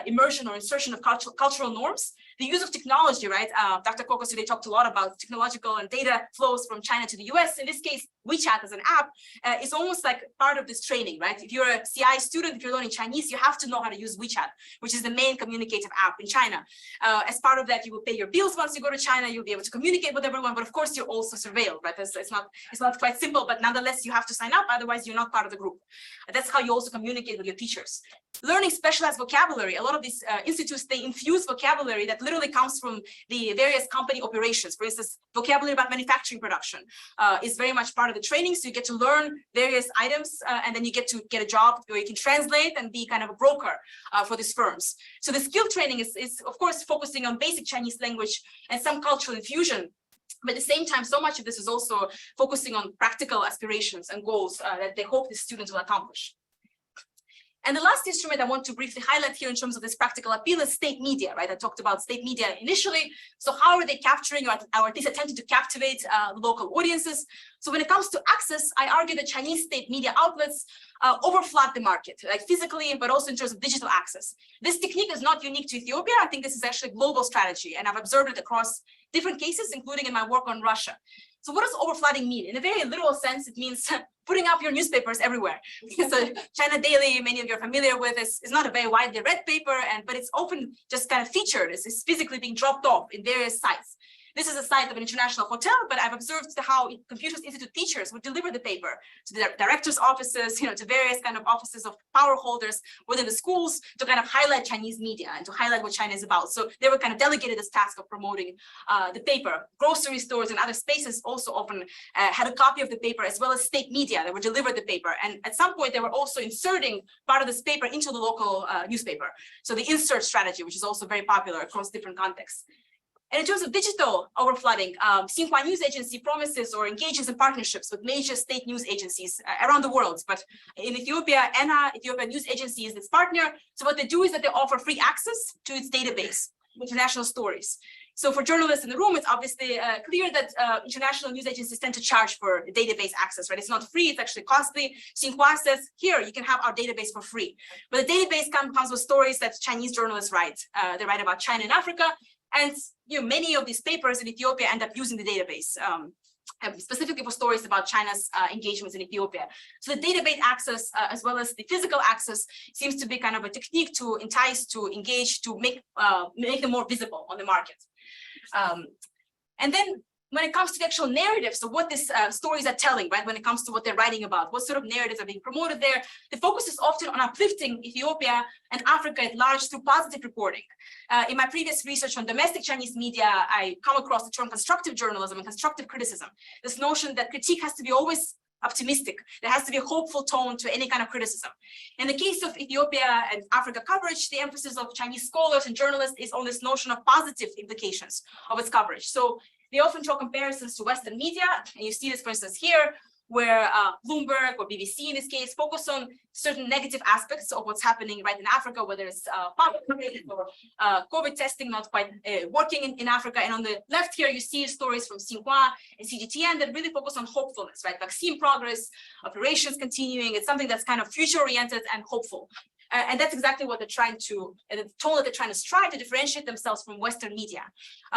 Speaker 2: immersion or insertion of cultural norms. The use of technology, right? Dr. Kokos today talked a lot about technological and data flows from China to the US. In this case, WeChat as an app is almost like part of this training, right? If you're a CI student, if you're learning Chinese, you have to know how to use WeChat, which is the main communicative app in China. As part of that, you will pay your bills once you go to China. You'll be able to communicate with everyone, but of course, you're also surveilled, right? It's not quite simple, but nonetheless, you have to sign up. Otherwise, you're not part of the group. That's how you also communicate with your teachers. Learning specialized vocabulary. A lot of these institutes, they infuse vocabulary that literally comes from the various company operations. For instance, vocabulary about manufacturing production is very much part of the training. So you get to learn various items and then you get to get a job where you can translate and be kind of a broker for these firms. So the skill training is of course focusing on basic Chinese language and some cultural infusion. But at the same time, so much of this is also focusing on practical aspirations and goals that they hope the students will accomplish. And the last instrument I want to briefly highlight here in terms of this practical appeal is state media, right? I talked about state media initially. So how are they capturing or at least attempting to captivate local audiences? So when it comes to access, I argue that Chinese state media outlets overflood the market, like physically, but also in terms of digital access. This technique is not unique to Ethiopia. I think this is actually a global strategy, and I've observed it across different cases, including in my work on Russia. So what does overflooding mean? In a very literal sense, it means putting up your newspapers everywhere. So China Daily, many of you are familiar with, is not a very widely read paper, but it's often just kind of featured. It's physically being dropped off in various sites. This is a site of an international hotel, but I've observed how Confucius Institute teachers would deliver the paper to the director's offices, to various kind of offices of power holders within the schools to kind of highlight Chinese media and to highlight what China is about. So they were kind of delegated this task of promoting the paper. Grocery stores and other spaces also often had a copy of the paper, as well as state media that would deliver the paper. And at some point, they were also inserting part of this paper into the local newspaper. So the insert strategy, which is also very popular across different contexts. And in terms of digital overflooding, Xinhua News Agency promises or engages in partnerships with major state news agencies around the world. But in Ethiopia, ENA, Ethiopia News Agency, is its partner. So what they do is that they offer free access to its database, international stories. So for journalists in the room, it's obviously clear that international news agencies tend to charge for database access, right? It's not free, it's actually costly. Xinhua says, here, you can have our database for free. But the database comes with stories that Chinese journalists write. They write about China and Africa. And many of these papers in Ethiopia end up using the database, specifically for stories about China's engagements in Ethiopia. So the database access, as well as the physical access, seems to be kind of a technique to entice, to engage, to make them more visible on the market. And then when it comes to the actual narrative, so what these stories are telling, right? When it comes to what they're writing about, what sort of narratives are being promoted there, the focus is often on uplifting Ethiopia and Africa at large through positive reporting. In my previous research on domestic Chinese media, I come across the term constructive journalism and constructive criticism. This notion that critique has to be always optimistic. There has to be a hopeful tone to any kind of criticism. In the case of Ethiopia and Africa coverage, the emphasis of Chinese scholars and journalists is on this notion of positive implications of its coverage. So they often draw comparisons to Western media, and you see this, for instance, here, where Bloomberg or BBC in this case focus on certain negative aspects of what's happening right in Africa, whether it's poverty or COVID testing not quite working in Africa. And on the left here, you see stories from Xinhua and CGTN that really focus on hopefulness, right? Vaccine progress, operations continuing. It's something that's kind of future-oriented and hopeful. And that's exactly what they're trying to, the tone that they're trying to strive to differentiate themselves from Western media.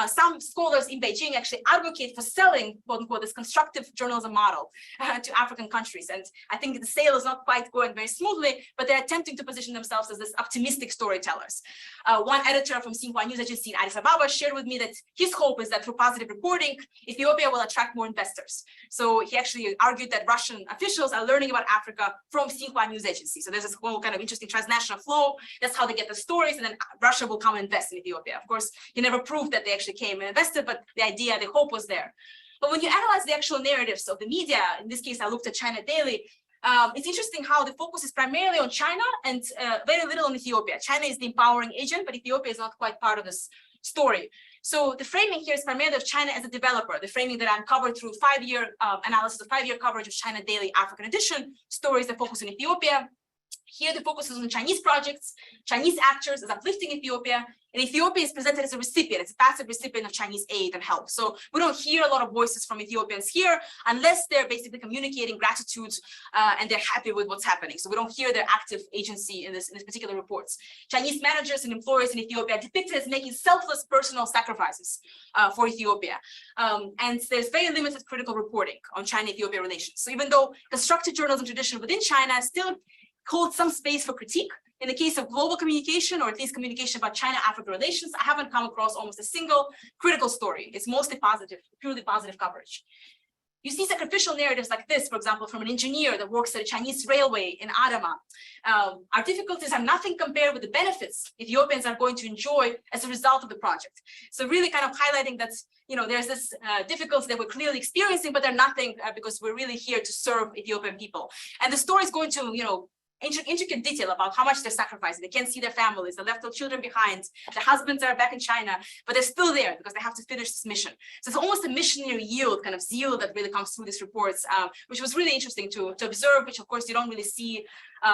Speaker 2: Some scholars in Beijing actually advocate for selling, quote unquote, this constructive journalism model to African countries. And I think the sale is not quite going very smoothly, but they're attempting to position themselves as this optimistic storytellers. One editor from Xinhua news agency in Addis Ababa shared with me that his hope is that through positive reporting, Ethiopia will attract more investors. So he actually argued that Russian officials are learning about Africa from Xinhua news agency. So there's this whole kind of interesting transnational flow. That's how they get the stories, and then Russia will come and invest in Ethiopia. Of course, he never proved that they actually came and invested, but the idea, the hope was there. But when you analyze the actual narratives of the media, in this case, I looked at China Daily, it's interesting how the focus is primarily on China and very little on Ethiopia. China is the empowering agent, but Ethiopia is not quite part of this story. So the framing here is primarily of China as a developer, the framing that I uncovered through 5-year analysis of 5-year coverage of China Daily African edition, stories that focus on Ethiopia. Here, the focus is on Chinese projects, Chinese actors as uplifting Ethiopia, and Ethiopia is presented as a recipient, as a passive recipient of Chinese aid and help. So we don't hear a lot of voices from Ethiopians here unless they're basically communicating gratitude and they're happy with what's happening. So we don't hear their active agency in this particular reports. Chinese managers and employers in Ethiopia are depicted as making selfless personal sacrifices for Ethiopia. And there's very limited critical reporting on China-Ethiopia relations. So even though constructive journalism tradition within China still holds some space for critique, in the case of global communication, or at least communication about China-Africa relations, I haven't come across almost a single critical story. It's mostly positive, purely positive coverage. You see sacrificial narratives like this, for example, from an engineer that works at a Chinese railway in Adama. Our difficulties are nothing compared with the benefits Ethiopians are going to enjoy as a result of the project. So really kind of highlighting that, you know, there's this difficulty that we're clearly experiencing, but they're nothing because we're really here to serve Ethiopian people. And the story is going to, you know, intricate detail about how much they're sacrificing. They can't see their families, they left their children behind, the husbands are back in China, but they're still there because they have to finish this mission. So it's almost a missionary yield, kind of zeal that really comes through these reports, which was really interesting to observe, which of course you don't really see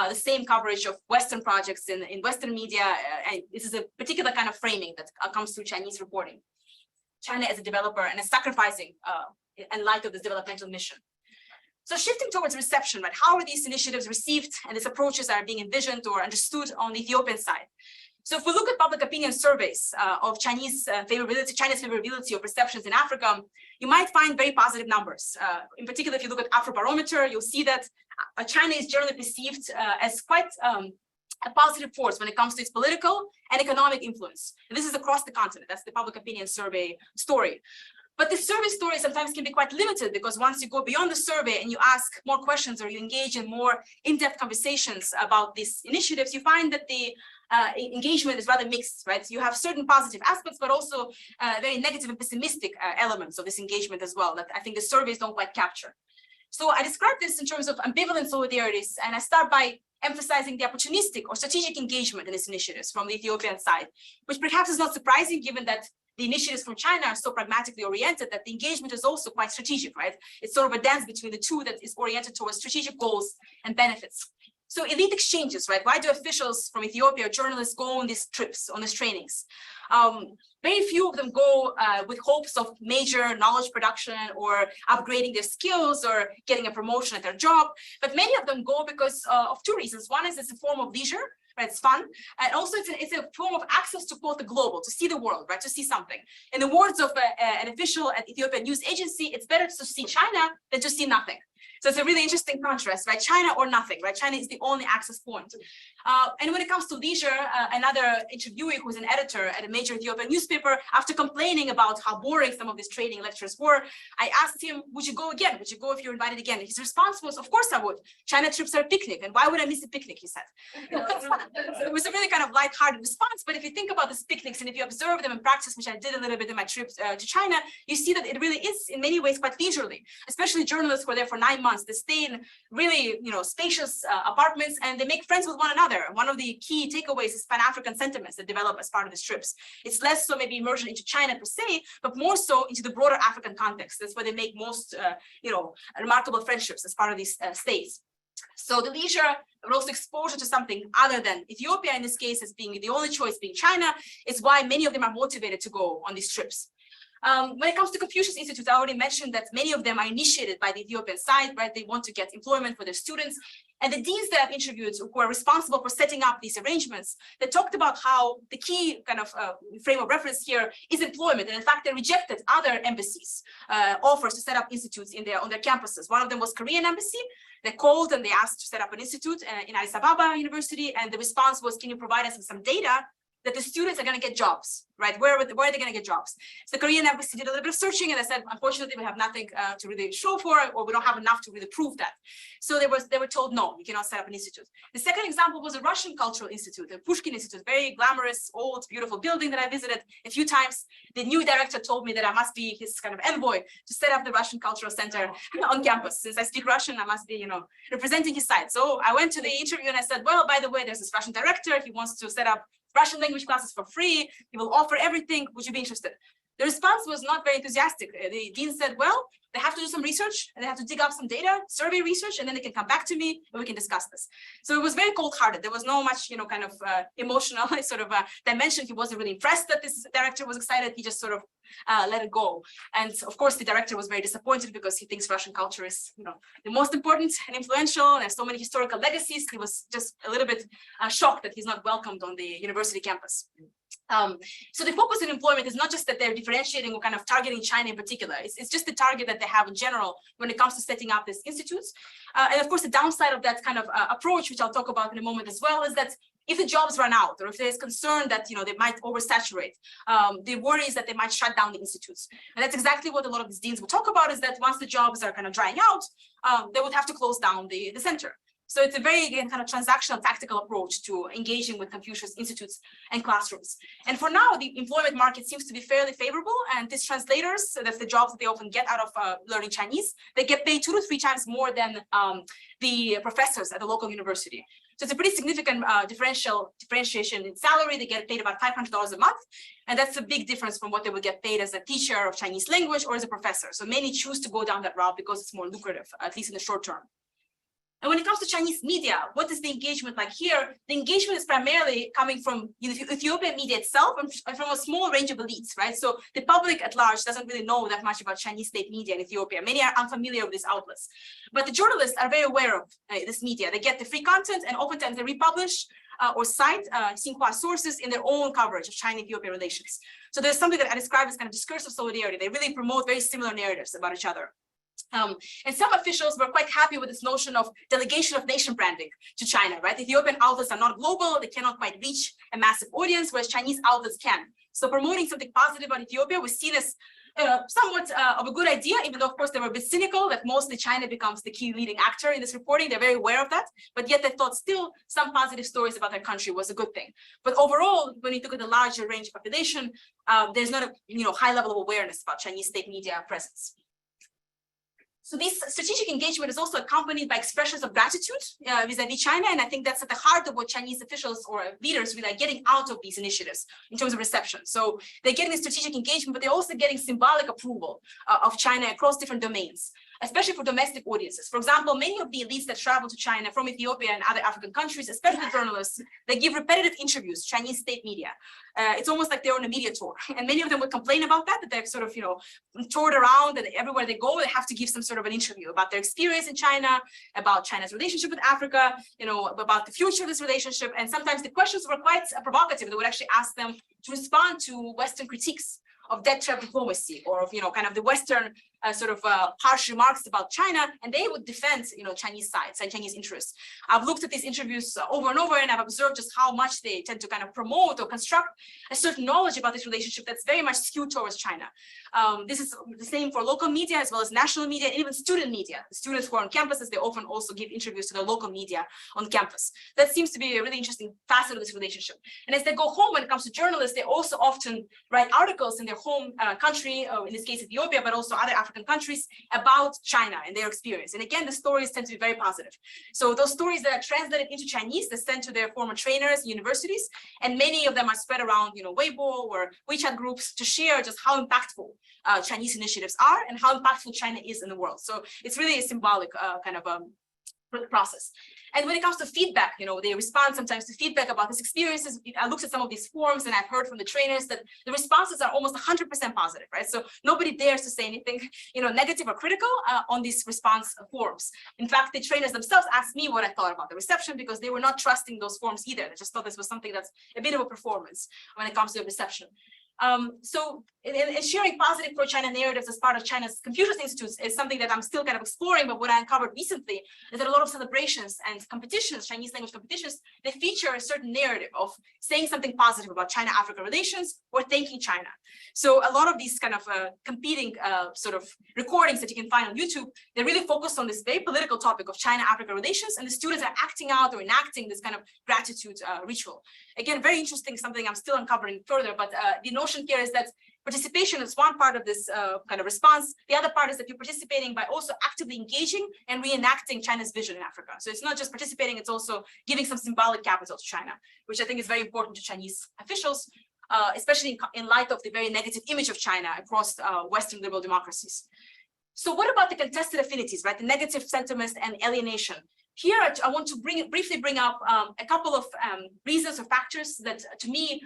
Speaker 2: the same coverage of Western projects in Western media. And this is a particular kind of framing that comes through Chinese reporting. China as a developer and a sacrificing in light of this developmental mission. So shifting towards reception, right? How are these initiatives received and these approaches are being envisioned or understood on the Ethiopian side? So if we look at public opinion surveys of Chinese favorability or perceptions in Africa, you might find very positive numbers. In particular, if you look at Afrobarometer, you'll see that China is generally perceived as quite a positive force when it comes to its political and economic influence. And this is across the continent. That's the public opinion survey story. But the survey story sometimes can be quite limited because once you go beyond the survey and you ask more questions or you engage in more in-depth conversations about these initiatives, you find that the engagement is rather mixed, right? So you have certain positive aspects, but also very negative and pessimistic elements of this engagement as well that I think the surveys don't quite capture. So I describe this in terms of ambivalent solidarities, and I start by emphasizing the opportunistic or strategic engagement in these initiatives from the Ethiopian side, which perhaps is not surprising given that the initiatives from China are so pragmatically oriented that the engagement is also quite strategic, right? It's sort of a dance between the two that is oriented towards strategic goals and benefits. So elite exchanges, right? Why do officials from Ethiopia or journalists go on these trips, on these trainings? Very few of them go with hopes of major knowledge production or upgrading their skills or getting a promotion at their job. But many of them go because of two reasons. One is it's a form of leisure, right? It's fun. And also it's a form of access to quote the global, to see the world, right? To see something. In the words of an official at Ethiopian news agency, it's better to see China than to see nothing. So it's a really interesting contrast, right? China or nothing, right? China is the only access point. And when it comes to leisure, another interviewee who's an editor at a major Ethiopian newspaper, after complaining about how boring some of these training lectures were, I asked him, would you go again? Would you go if you're invited again? And his response was, of course I would. China trips are a picnic. And why would I miss a picnic, he said. So it was a really kind of lighthearted response. But if you think about these picnics and if you observe them in practice, which I did a little bit in my trip to China, you see that it really is in many ways quite leisurely, especially journalists who are there for 9 months. months. They stay in really, spacious apartments, and they make friends with one another. One of the key takeaways is Pan-African sentiments that develop as part of these trips. It's less so maybe immersion into China per se, but more so into the broader African context. That's where they make most, remarkable friendships as part of these stays. So the leisure, but also exposure to something other than Ethiopia, in this case, as being the only choice being China, is why many of them are motivated to go on these trips. When it comes to Confucius Institute, I already mentioned that many of them are initiated by the Ethiopian side, right? They want to get employment for their students. And the deans that I've interviewed who are responsible for setting up these arrangements, they talked about how the key kind of frame of reference here is employment. And in fact, they rejected other embassies offers to set up institutes on their campuses. One of them was Korean embassy. They called and they asked to set up an institute in Addis Ababa University. And the response was, can you provide us with some data that the students are going to get jobs, right? Where are they going to get jobs? So the Korean embassy did a little bit of searching, and they said, unfortunately, we have nothing to really show for it, or we don't have enough to really prove that. So they were told, no, you cannot set up an institute. The second example was a Russian Cultural Institute, the Pushkin Institute, very glamorous, old, beautiful building that I visited a few times. The new director told me that I must be his kind of envoy to set up the Russian Cultural Center on campus. Since I speak Russian, I must be, representing his side. So I went to the interview and I said, well, by the way, there's this Russian director. He wants to set up Russian language classes for free. He will offer everything. Would you be interested? The response was not very enthusiastic. The dean said, well, they have to do some research and they have to dig up some data, survey research, and then they can come back to me and we can discuss this. So it was very cold-hearted. There was no much, kind of emotional sort of dimension. He wasn't really impressed that this director was excited. He just sort of let it go. And of course, the director was very disappointed because he thinks Russian culture is, the most important and influential, and has so many historical legacies. He was just a little bit shocked that he's not welcomed on the university campus. So the focus on employment is not just that they're differentiating or kind of targeting China in particular. It's just the target that they have in general when it comes to setting up these institutes. And of course, the downside of that kind of approach, which I'll talk about in a moment as well, is that if the jobs run out, or if there's concern that they might oversaturate, the worry is that they might shut down the institutes. And that's exactly what a lot of these deans will talk about, is that once the jobs are kind of drying out, they would have to close down the center. So it's a very, again, kind of transactional, tactical approach to engaging with Confucius institutes and classrooms. And for now, the employment market seems to be fairly favorable. And these translators, so that's the jobs that they often get out of learning Chinese, they get paid 2 to 3 times more than the professors at the local university. So it's a pretty significant differentiation in salary. They get paid about $500 a month. And that's a big difference from what they would get paid as a teacher of Chinese language or as a professor. So many choose to go down that route because it's more lucrative, at least in the short term. And when it comes to Chinese media, what is the engagement like here? The engagement is primarily coming from Ethiopian media itself and from a small range of elites, right? So the public at large doesn't really know that much about Chinese state media in Ethiopia. Many are unfamiliar with these outlets. But the journalists are very aware of this media. They get the free content, and oftentimes they republish or cite Xinhua sources in their own coverage of China-Ethiopia relations. So there's something that I describe as kind of discursive solidarity. They really promote very similar narratives about each other. And some officials were quite happy with this notion of delegation of nation branding to China, right? Ethiopian outlets are not global. They cannot quite reach a massive audience, whereas Chinese outlets can. So promoting something positive about Ethiopia was seen as somewhat of a good idea, even though, of course, they were a bit cynical that mostly China becomes the key leading actor in this reporting. They're very aware of that, but yet they thought still some positive stories about their country was a good thing. But overall, when you look at the larger range of population, there's not a high level of awareness about Chinese state media presence. So this strategic engagement is also accompanied by expressions of gratitude vis-a-vis China. And I think that's at the heart of what Chinese officials or leaders really are getting out of these initiatives in terms of reception. So they're getting strategic engagement, but they're also getting symbolic approval of China across different domains, especially for domestic audiences. For example, many of the elites that travel to China from Ethiopia and other African countries, especially journalists, they give repetitive interviews to Chinese state media. It's almost like they're on a media tour. And many of them would complain about that they're sort of, toured around, and everywhere they go, they have to give some sort of an interview about their experience in China, about China's relationship with Africa, about the future of this relationship. And sometimes the questions were quite provocative. They would actually ask them to respond to Western critiques of debt trap diplomacy, or of kind of the Western harsh remarks about China, and they would defend Chinese sides and Chinese interests. I've looked at these interviews over and over, and I've observed just how much they tend to kind of promote or construct a certain knowledge about this relationship that's very much skewed towards China. This is the same for local media as well as national media, and even student media. The students who are on campuses, they often also give interviews to the local media on campus. That seems to be a really interesting facet of this relationship. And as they go home, when it comes to journalists, they also often write articles in their home country, in this case Ethiopia, but also other African African countries about China and their experience. And again, the stories tend to be very positive. So those stories that are translated into Chinese, they're sent to their former trainers, universities, and many of them are spread around, Weibo or WeChat groups to share just how impactful Chinese initiatives are and how impactful China is in the world. So it's really a symbolic kind of process. And when it comes to feedback, they respond sometimes to feedback about these experiences. I looked at some of these forums and I've heard from the trainers that the responses are almost 100% positive, right? So nobody dares to say anything, negative or critical on these response forums. In fact, the trainers themselves asked me what I thought about the reception because they were not trusting those forums either. They just thought this was something that's a bit of a performance when it comes to the reception. So sharing positive pro-China narratives as part of China's Confucius Institutes is something that I'm still kind of exploring, but what I uncovered recently is that a lot of celebrations and competitions, Chinese language competitions, they feature a certain narrative of saying something positive about China-Africa relations or thanking China. So a lot of these kind of competing sort of recordings that you can find on YouTube, they really focus on this very political topic of China-Africa relations, and the students are acting out or enacting this kind of gratitude ritual. Again, very interesting, something I'm still uncovering further, but the notion here is that participation is one part of this kind of response. The other part is that you're participating by also actively engaging and reenacting China's vision in Africa. So it's not just participating, it's also giving some symbolic capital to China, which I think is very important to Chinese officials, especially in light of the very negative image of China across Western liberal democracies. So what about the contested affinities, right? The negative sentiments and alienation. Here, I want to briefly bring up a couple of reasons or factors that, to me,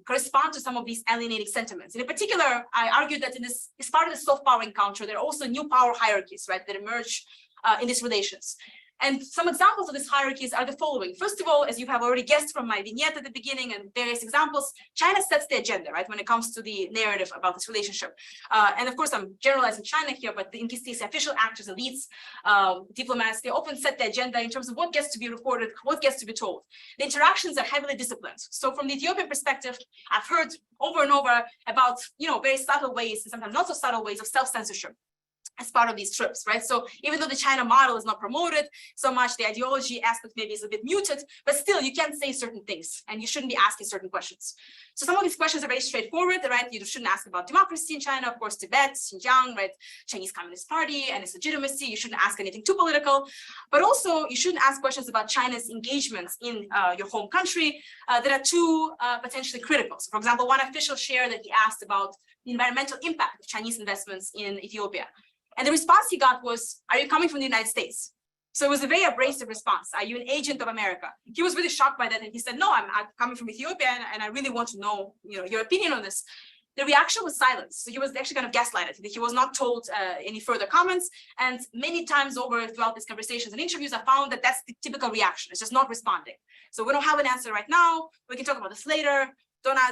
Speaker 2: correspond to some of these alienating sentiments. And in particular, I argue that as part of the soft power encounter, there are also new power hierarchies, right, that emerge in these relations. And some examples of these hierarchies are the following. First of all, as you have already guessed from my vignette at the beginning and various examples, China sets the agenda, right, when it comes to the narrative about this relationship. And of course, I'm generalizing China here, but in this case, official actors, elites, diplomats, they often set the agenda in terms of what gets to be reported, what gets to be told. The interactions are heavily disciplined. So from the Ethiopian perspective, I've heard over and over about, very subtle ways and sometimes not so subtle ways of self-censorship as part of these trips, right? So even though the China model is not promoted so much, the ideology aspect maybe is a bit muted, but still you can't say certain things and you shouldn't be asking certain questions. So some of these questions are very straightforward, right? You shouldn't ask about democracy in China, of course, Tibet, Xinjiang, right? Chinese Communist Party and its legitimacy. You shouldn't ask anything too political, but also you shouldn't ask questions about China's engagements in your home country that are too potentially critical. So for example, one official shared that he asked about the environmental impact of Chinese investments in Ethiopia. And the response he got was, are you coming from the United States? So it was a very abrasive response. Are you an agent of America? He was really shocked by that. And he said, no, I'm coming from Ethiopia and I really want to know, your opinion on this. The reaction was silence. So he was actually kind of gaslighted. He was not told any further comments. And many times over throughout these conversations and interviews, I found that that's the typical reaction. It's just not responding. So we don't have an answer right now. We can talk about this later.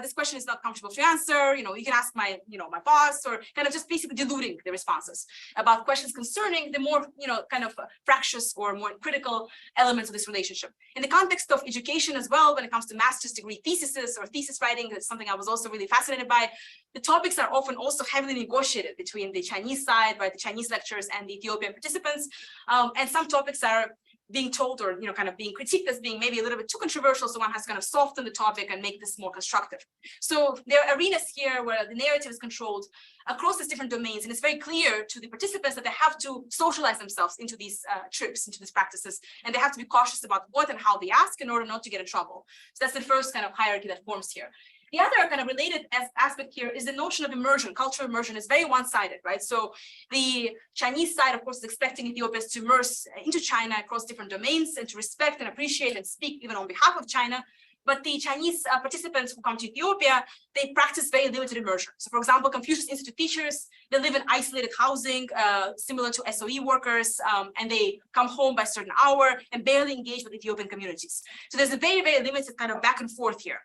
Speaker 2: This question is not comfortable to answer. You can ask my boss, or kind of just basically diluting the responses about questions concerning the more, kind of fractious or more critical elements of this relationship. In the context of education as well, when it comes to master's degree theses or thesis writing, that's something I was also really fascinated by. The topics are often also heavily negotiated between the Chinese side, right, the Chinese lecturers and the Ethiopian participants. And some topics are being told or kind of being critiqued as being maybe a little bit too controversial, so one has to kind of soften the topic and make this more constructive. So there are arenas here where the narrative is controlled across these different domains, and it's very clear to the participants that they have to socialize themselves into these trips, into these practices, and they have to be cautious about what and how they ask in order not to get in trouble. So that's the first kind of hierarchy that forms here. The other kind of related aspect here is the notion of immersion. Cultural immersion is very one-sided, right? So the Chinese side, of course, is expecting Ethiopians to immerse into China across different domains and to respect and appreciate and speak even on behalf of China. But the Chinese participants who come to Ethiopia, they practice very limited immersion. So for example, Confucius Institute teachers, they live in isolated housing, similar to SOE workers, and they come home by a certain hour and barely engage with Ethiopian communities. So there's a very, very limited kind of back and forth here.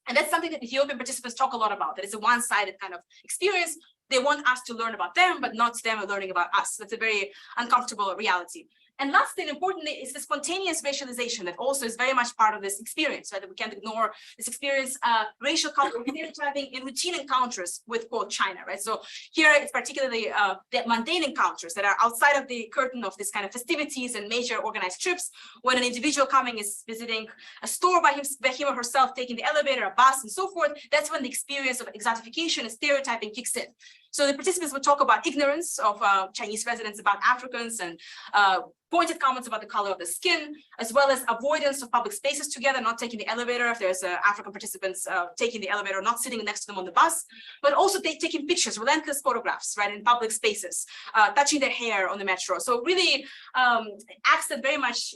Speaker 2: And that's something that Ethiopian participants talk a lot about, that it's a one-sided kind of experience. They want us to learn about them, but not them learning about us. That's a very uncomfortable reality. And lastly, and importantly, is the spontaneous racialization that also is very much part of this experience, right? That we can't ignore this experience, racial cultural stereotyping in routine encounters with, quote, China, right? So here it's particularly the mundane encounters that are outside of the curtain of this kind of festivities and major organized trips, when an individual coming is visiting a store by him or herself, taking the elevator, a bus, and so forth. That's when the experience of exotification and stereotyping kicks in. So the participants will talk about ignorance of Chinese residents about Africans and pointed comments about the color of the skin, as well as avoidance of public spaces together, not taking the elevator if there's African participants taking the elevator, not sitting next to them on the bus, but also taking pictures, relentless photographs, right, in public spaces, touching their hair on the metro. So really acts that very much,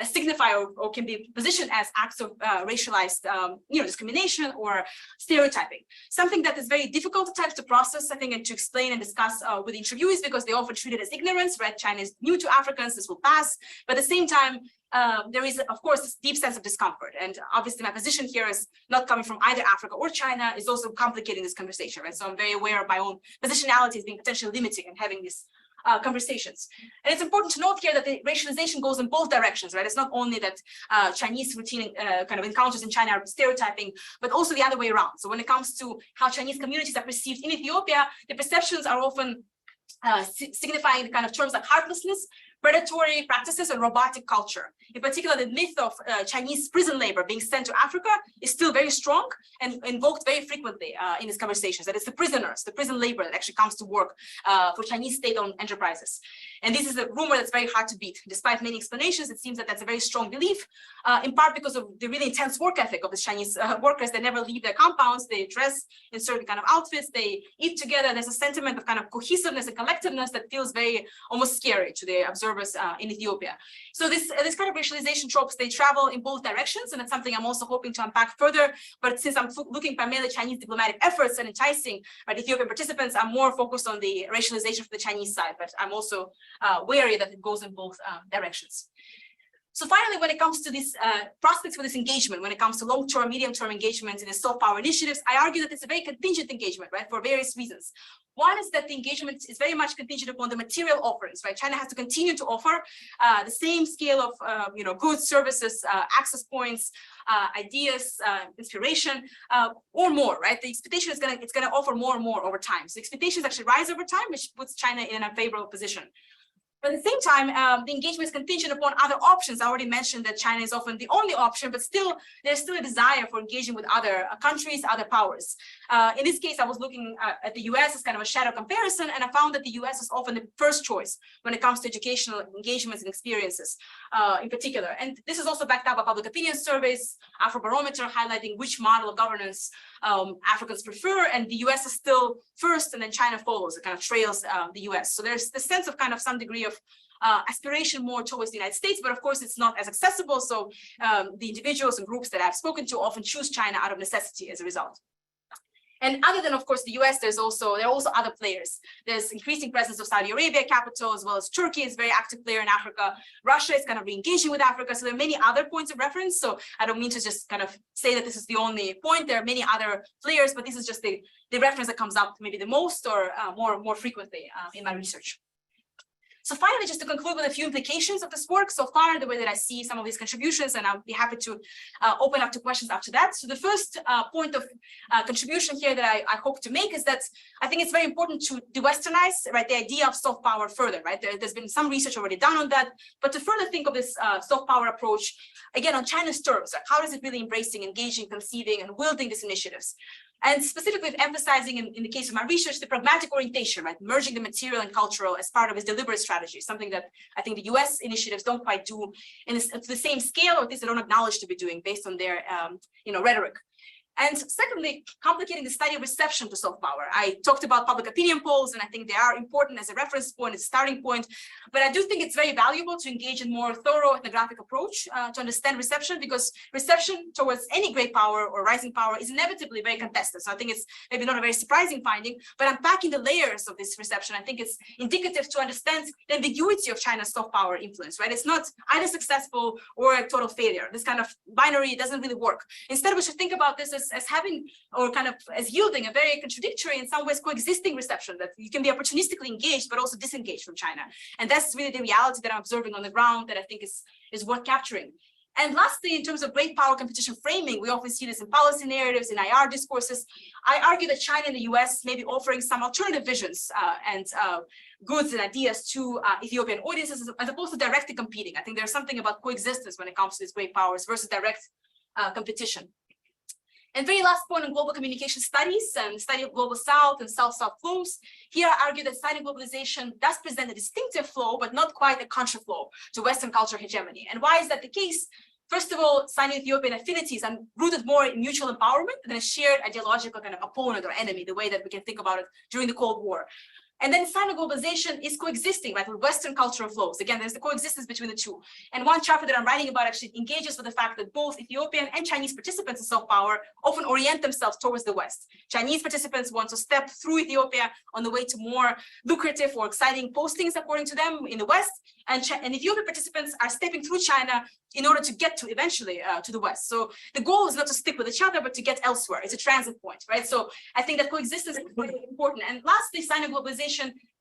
Speaker 2: signify or can be positioned as acts of racialized, discrimination or stereotyping. Something that is very difficult at times to process, I think, and to explain and discuss with interviewees, because they often treat it as ignorance, right? China is new to Africans, this will pass. But at the same time, there is, of course, this deep sense of discomfort. And obviously my position here is not coming from either Africa or China, is also complicating this conversation, right? So I'm very aware of my own positionality as being potentially limiting and having these conversations. And it's important to note here that the racialization goes in both directions, right? It's not only that Chinese routine kind of encounters in China are stereotyping, but also the other way around. So when it comes to how Chinese communities are perceived in Ethiopia, the perceptions are often signifying kind of terms like heartlessness, predatory practices, and robotic culture. In particular, the myth of Chinese prison labor being sent to Africa is still very strong and invoked very frequently in these conversations. That it's the prisoners, the prison labor that actually comes to work for Chinese state-owned enterprises. And this is a rumor that's very hard to beat. Despite many explanations, it seems that that's a very strong belief, in part because of the really intense work ethic of the Chinese workers. They never leave their compounds. They dress in certain kind of outfits. They eat together. There's a sentiment of kind of cohesiveness and collectiveness that feels very almost scary to the observers in Ethiopia. So this kind of racialization tropes, they travel in both directions, and that's something I'm also hoping to unpack further. But since I'm looking primarily at Chinese diplomatic efforts and enticing Ethiopian participants, I'm more focused on the racialization from the Chinese side, but I'm also wary that it goes in both directions. So finally, when it comes to these prospects for this engagement, when it comes to long-term, medium-term engagement in the soft power initiatives, I argue that it's a very contingent engagement, right, for various reasons. One is that the engagement is very much contingent upon the material offerings, right? China has to continue to offer the same scale of, goods, services, access points, ideas, inspiration, or more, right? The expectation is it's gonna offer more and more over time. So expectations actually rise over time, which puts China in a favorable position. But at the same time, the engagement is contingent upon other options. I already mentioned that China is often the only option, but still, there's still a desire for engaging with other countries, other powers. In this case, I was looking at the US as kind of a shadow comparison, and I found that the US is often the first choice when it comes to educational engagements and experiences in particular. And this is also backed up by public opinion surveys, Afrobarometer highlighting which model of governance Africans prefer, and the US is still first, and then China follows. It kind of trails the US. So there's the sense of kind of some degree of aspiration more towards the United States, but of course it's not as accessible. So the individuals and groups that I've spoken to often choose China out of necessity as a result. And other than, of course, the US, there are also other players. There's increasing presence of Saudi Arabia capital, as well as Turkey is a very active player in Africa. Russia is kind of re-engaging with Africa. So there are many other points of reference. So I don't mean to just kind of say that this is the only point. There are many other players, but this is just the reference that comes up maybe the most or more frequently in my research. So finally, just to conclude with a few implications of this work so far, the way that I see some of these contributions, and I'll be happy to open up to questions after that. So the first point of contribution here that I hope to make is that I think it's very important to de-Westernize, right, the idea of soft power further, right? There's been some research already done on that, but to further think of this soft power approach, again, on China's terms, like how is it really embracing, engaging, conceiving, and wielding these initiatives? And specifically emphasizing in the case of my research, the pragmatic orientation, right? Merging the material and cultural as part of its deliberate strategy, something that I think the US initiatives don't quite do to the same scale, or at least they don't acknowledge to be doing based on their rhetoric. And secondly, complicating the study of reception to soft power. I talked about public opinion polls, and I think they are important as a reference point, as a starting point. But I do think it's very valuable to engage in more thorough ethnographic approach to understand reception, because reception towards any great power or rising power is inevitably very contested. So I think it's maybe not a very surprising finding, but unpacking the layers of this reception, I think it's indicative to understand the ambiguity of China's soft power influence, right? It's not either successful or a total failure. This kind of binary doesn't really work. Instead, we should think about this as having, or kind of as yielding, a very contradictory, in some ways coexisting reception, that you can be opportunistically engaged but also disengaged from China. And that's really the reality that I'm observing on the ground that I think is worth capturing. And lastly, in terms of great power competition framing, we often see this in policy narratives, in IR discourses. I argue that China and the US may be offering some alternative visions and goods and ideas to Ethiopian audiences, as opposed to directly competing. I think there's something about coexistence when it comes to these great powers versus direct competition. And very last point on global communication studies and study of global south and south-south flows. Here I argue that studying globalization does present a distinctive flow, but not quite a contra-flow to Western culture hegemony. And why is that the case? First of all, signing Ethiopian affinities are rooted more in mutual empowerment than a shared ideological kind of opponent or enemy, the way that we can think about it during the Cold War. And then sign of globalization is coexisting, right, with Western cultural flows. Again, there's the coexistence between the two. And one chapter that I'm writing about actually engages with the fact that both Ethiopian and Chinese participants in soft power often orient themselves towards the West. Chinese participants want to step through Ethiopia on the way to more lucrative or exciting postings, according to them, in the West. And Ethiopian participants are stepping through China in order to get to eventually to the West. So the goal is not to stick with each other, but to get elsewhere. It's a transit point, right? So I think that coexistence is very important. And lastly, sign of globalization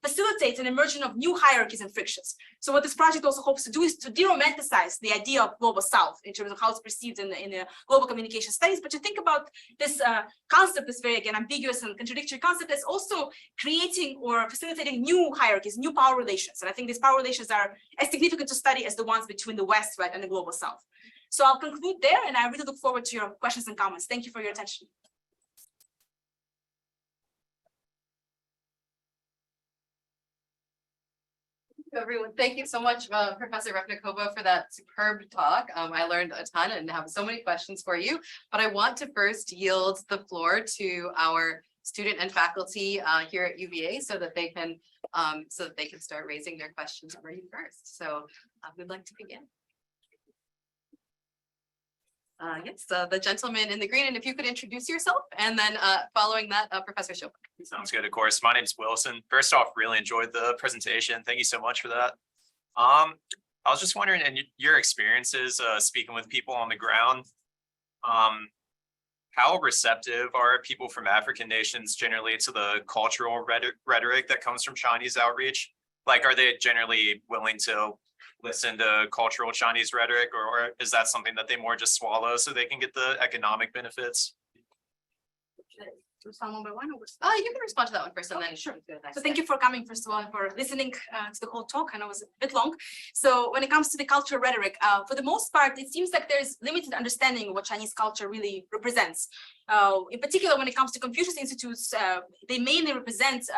Speaker 2: facilitates an emergence of new hierarchies and frictions. So what this project also hopes to do is to de-romanticize the idea of global south in terms of how it's perceived in the global communication studies, but to think about this concept, this very, again, ambiguous and contradictory concept, as also creating or facilitating new hierarchies, new power relations. And I think these power relations are as significant to study as the ones between the West, right, and the global south. So I'll conclude there, and I really look forward to your questions and comments. Thank you for your attention.
Speaker 1: Everyone, thank you so much, Professor Repnikova, for that superb talk. I learned a ton and have so many questions for you, but I want to first yield the floor to our student and faculty here at UVA so that they can start raising their questions for you first. So we'd like to begin. Yes, the gentleman in the green, and if you could introduce yourself, and then following that, Professor Chopin.
Speaker 3: Sounds good, of course. My name's Wilson. First off, really enjoyed the presentation. Thank you so much for that. I was just wondering, in your experiences speaking with people on the ground, how receptive are people from African nations generally to the cultural rhetoric that comes from Chinese outreach? Like, are they generally willing to listen to cultural Chinese rhetoric, or is that something that they more just swallow so they can get the economic benefits?
Speaker 2: You
Speaker 1: can respond to that one first, and then
Speaker 2: sure. So thank you for coming, first of all, and for listening to the whole talk. I know it was a bit long. So when it comes to the cultural rhetoric, for the most part, it seems like there's limited understanding of what Chinese culture really represents. In particular, when it comes to Confucius institutes, they mainly represent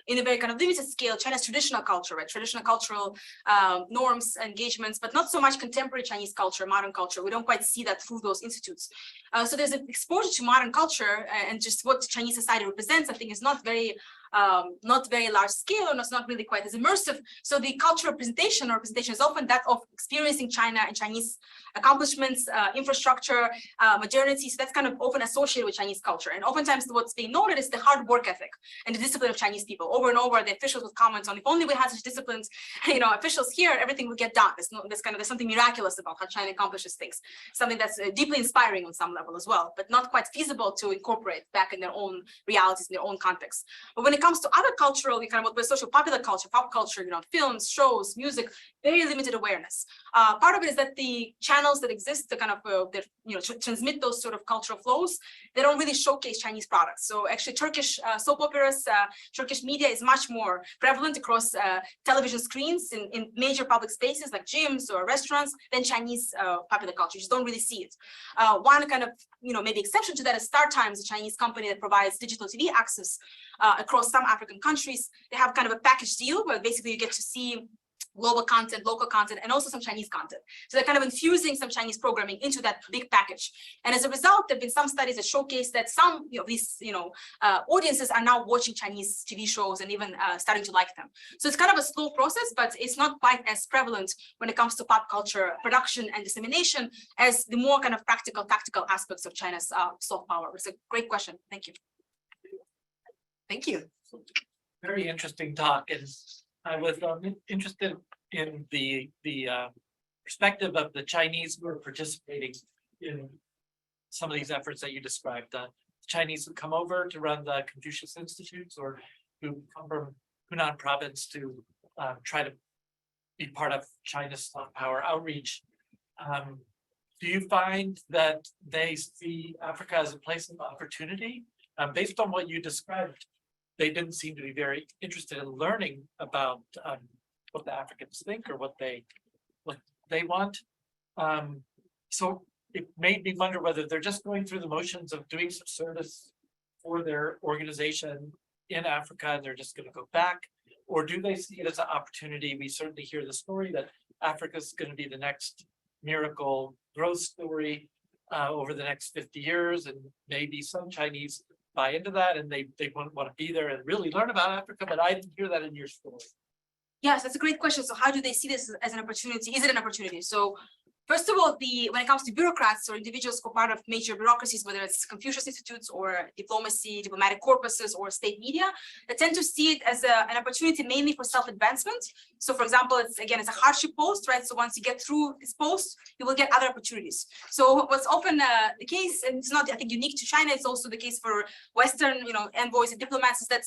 Speaker 2: in a very kind of limited scale, China's traditional culture, right? Traditional cultural norms, engagements, but not so much contemporary Chinese culture, modern culture. We don't quite see that through those institutes. So there's an exposure to modern culture and just what Chinese society represents, I think, is not very large scale, and it's not really quite as immersive. So the cultural presentation or presentation is often that of experiencing China and Chinese accomplishments, infrastructure, modernity. So that's kind of often associated with Chinese culture. And oftentimes what's being noted is the hard work ethic and the discipline of Chinese people. Over and over, the officials would comment on, if only we had such disciplines, officials here, everything would get done. There's something miraculous about how China accomplishes things. Something that's deeply inspiring on some level as well, but not quite feasible to incorporate back in their own realities, in their own context. But when it comes to other cultural, kind of what social popular culture, pop culture, films, shows, music, very limited awareness. Part of it is that the channels that exist to kind of transmit those sort of cultural flows, they don't really showcase Chinese products. So actually Turkish soap operas, Turkish media is much more prevalent across television screens in major public spaces like gyms or restaurants than Chinese popular culture. You just don't really see it. One kind of maybe exception to that is Star Times, a Chinese company that provides digital TV access across some African countries. They have kind of a package deal where basically you get to see global content, local content, and also some Chinese content. So they're kind of infusing some Chinese programming into that big package. And as a result, there have been some studies that showcase that some of these audiences are now watching Chinese TV shows and even starting to like them. So it's kind of a slow process, but it's not quite as prevalent when it comes to pop culture production and dissemination as the more kind of practical, tactical aspects of China's soft power. It's a great question. Thank you.
Speaker 1: Thank you.
Speaker 4: Very interesting talk, and I was interested in the perspective of the Chinese who are participating in some of these efforts that you described. Chinese who come over to run the Confucius Institutes, or who come from Hunan province to try to be part of China's soft power outreach. Do you find that they see Africa as a place of opportunity? Based on what you described, they didn't seem to be very interested in learning about what the Africans think or what they want. So it made me wonder whether they're just going through the motions of doing some service for their organization in Africa and they're just going to go back, or do they see it as an opportunity? We certainly hear the story that Africa is going to be the next miracle growth story over the next 50 years, and maybe some Chinese buy into that and they want to be there and really learn about Africa, but I didn't hear that in your story.
Speaker 2: Yes, that's a great question. So how do they see this as an opportunity? Is it an opportunity? So first of all, when it comes to bureaucrats or individuals who are part of major bureaucracies, whether it's Confucius institutes or diplomacy, diplomatic corpuses, or state media, they tend to see it as an opportunity mainly for self-advancement. So for example, it's a hardship post, right? So once you get through this post, you will get other opportunities. So what's often the case, and it's not, I think, unique to China, it's also the case for Western, envoys and diplomats, is that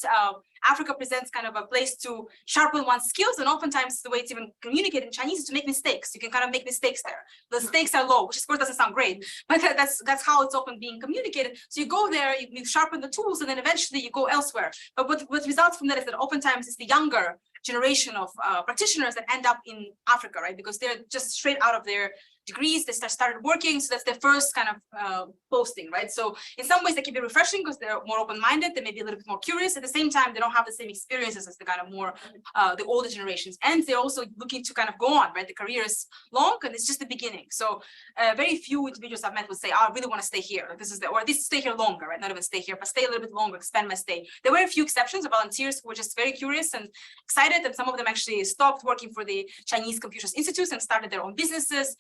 Speaker 2: Africa presents kind of a place to sharpen one's skills. And oftentimes the way it's even communicated in Chinese is to make mistakes. You can kind of make mistakes there. The stakes are low, which of course doesn't sound great, but that's how it's often being communicated. So you go there, you sharpen the tools, and then eventually you go elsewhere. But what results from that is that oftentimes it's the younger generation of practitioners that end up in Africa, right? Because they're just straight out of their degrees, they started working, so that's their first kind of posting, right? So in some ways that can be refreshing because they're more open-minded, they may be a little bit more curious. At the same time, they don't have the same experiences as the kind of more the older generations, and they're also looking to kind of go on, right? The career is long and it's just the beginning. So very few individuals I've met would say, oh, I really want to stay here. Like, this is or at least stay here longer, right? Not even stay here, but stay a little bit longer, expand my stay. There were a few exceptions of volunteers who were just very curious and excited, and some of them actually stopped working for the Chinese Confucius institutes and started their own businesses.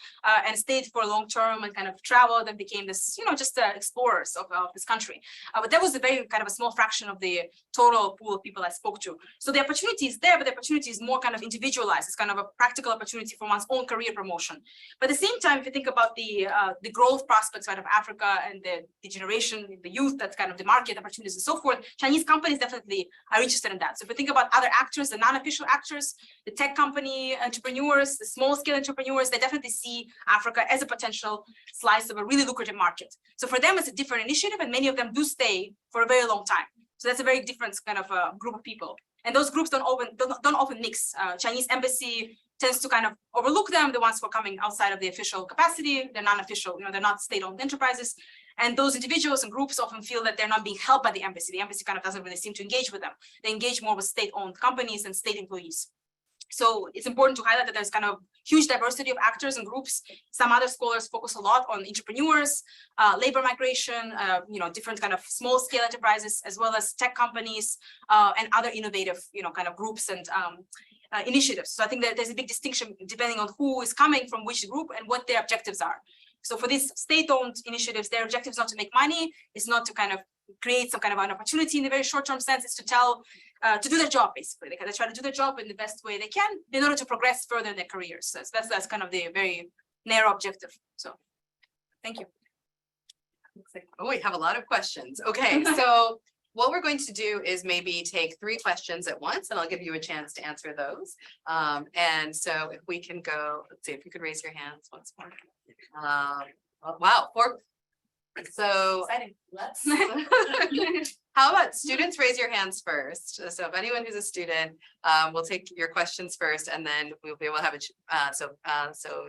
Speaker 2: And stayed for long term and kind of traveled and became this, just explorers of this country. But that was a very kind of a small fraction of the total pool of people I spoke to. So the opportunity is there, but the opportunity is more kind of individualized. It's kind of a practical opportunity for one's own career promotion. But at the same time, if you think about the growth prospects out of Africa and the generation, the youth, that's kind of the market opportunities and so forth, Chinese companies definitely are interested in that. So if we think about other actors, the non-official actors, the tech company entrepreneurs, the small scale entrepreneurs, they definitely see Africa as a potential slice of a really lucrative market. So for them, it's a different initiative, and many of them do stay for a very long time. So that's a very different kind of group of people. And those groups don't often mix. Chinese embassy tends to kind of overlook them, the ones who are coming outside of the official capacity. They're non-official, they're not state-owned enterprises. And those individuals and groups often feel that they're not being helped by the embassy. The embassy kind of doesn't really seem to engage with them. They engage more with state-owned companies and state employees. So it's important to highlight that there's kind of huge diversity of actors and groups. Some other scholars focus a lot on entrepreneurs, labor migration, different kind of small scale enterprises, as well as tech companies and other innovative, kind of groups and initiatives. So I think that there's a big distinction depending on who is coming from which group and what their objectives are. So for these state-owned initiatives, their objective is not to make money, it's not to kind of create some kind of an opportunity in a very short-term sense, it's to to do their job, basically. They try to do their job in the best way they can in order to progress further in their careers. So that's kind of the very narrow objective. So thank you.
Speaker 1: Oh, we have a lot of questions. Okay, so what we're going to do is maybe take 3 questions at once, and I'll give you a chance to answer those. And so if we can go, let's see if you could raise your hands once more. Oh, wow, 4. So let's how about students raise your hands first? So if anyone who's a student, we'll take your questions first, and then we'll be able to have so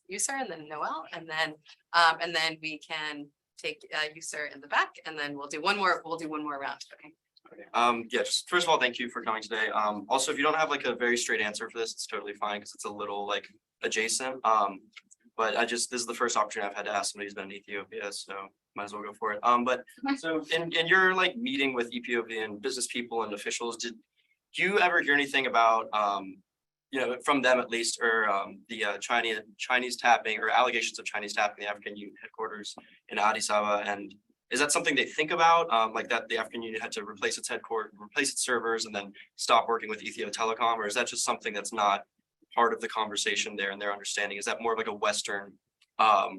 Speaker 1: you sir, and then Noel, and then we can take you sir in the back, and then we'll do one more round. Okay.
Speaker 5: Yeah, just first of all, thank you for coming today. Also, if you don't have like a very straight answer for this, it's totally fine because it's a little like adjacent. But this is the first opportunity I've had to ask somebody who's been in Ethiopia, so might as well go for it. But so in your like meeting with Ethiopian business people and officials, do you ever hear anything about from them at least, or the Chinese tapping or allegations of Chinese tapping the African Union headquarters in Addis Ababa? And is that something they think about, like that the African Union had to replace its headquarters, replace its servers, and then stop working with Ethio Telecom, or is that just something that's not part of the conversation there and their understanding? Is that more of like a Western, a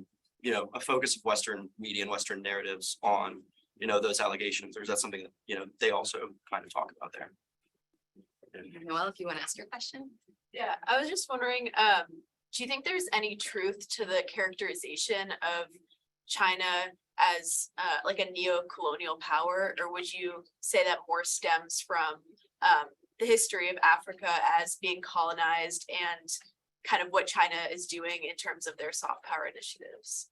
Speaker 5: focus of Western media and Western narratives on, those allegations, or is that something that, they also kind of talk about there?
Speaker 1: Noel, if you want to ask your question.
Speaker 6: Yeah, I was just wondering, do you think there's any truth to the characterization of China as like a neo-colonial power, or would you say that more stems from the history of Africa as being colonized and kind of what China is doing in terms of their soft power initiatives?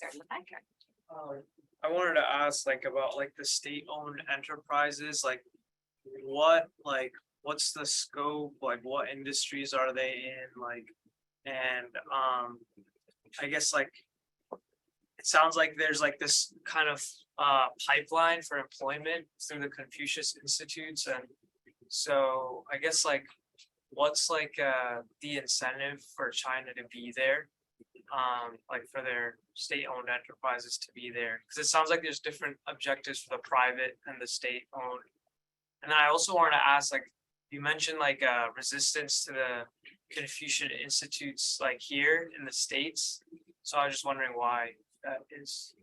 Speaker 2: Certainly, thank you.
Speaker 7: I wanted to ask about the state-owned enterprises, what's the scope, what industries are they in, and I guess it sounds like there's this kind of pipeline for employment through the Confucius Institutes, and so I guess what's the incentive for China to be there? For their state-owned enterprises to be there, because it sounds like there's different objectives for the private and the state-owned. And then I also wanted to ask, you mentioned resistance to the Confucian Institutes here in the States. So I was just wondering why that is.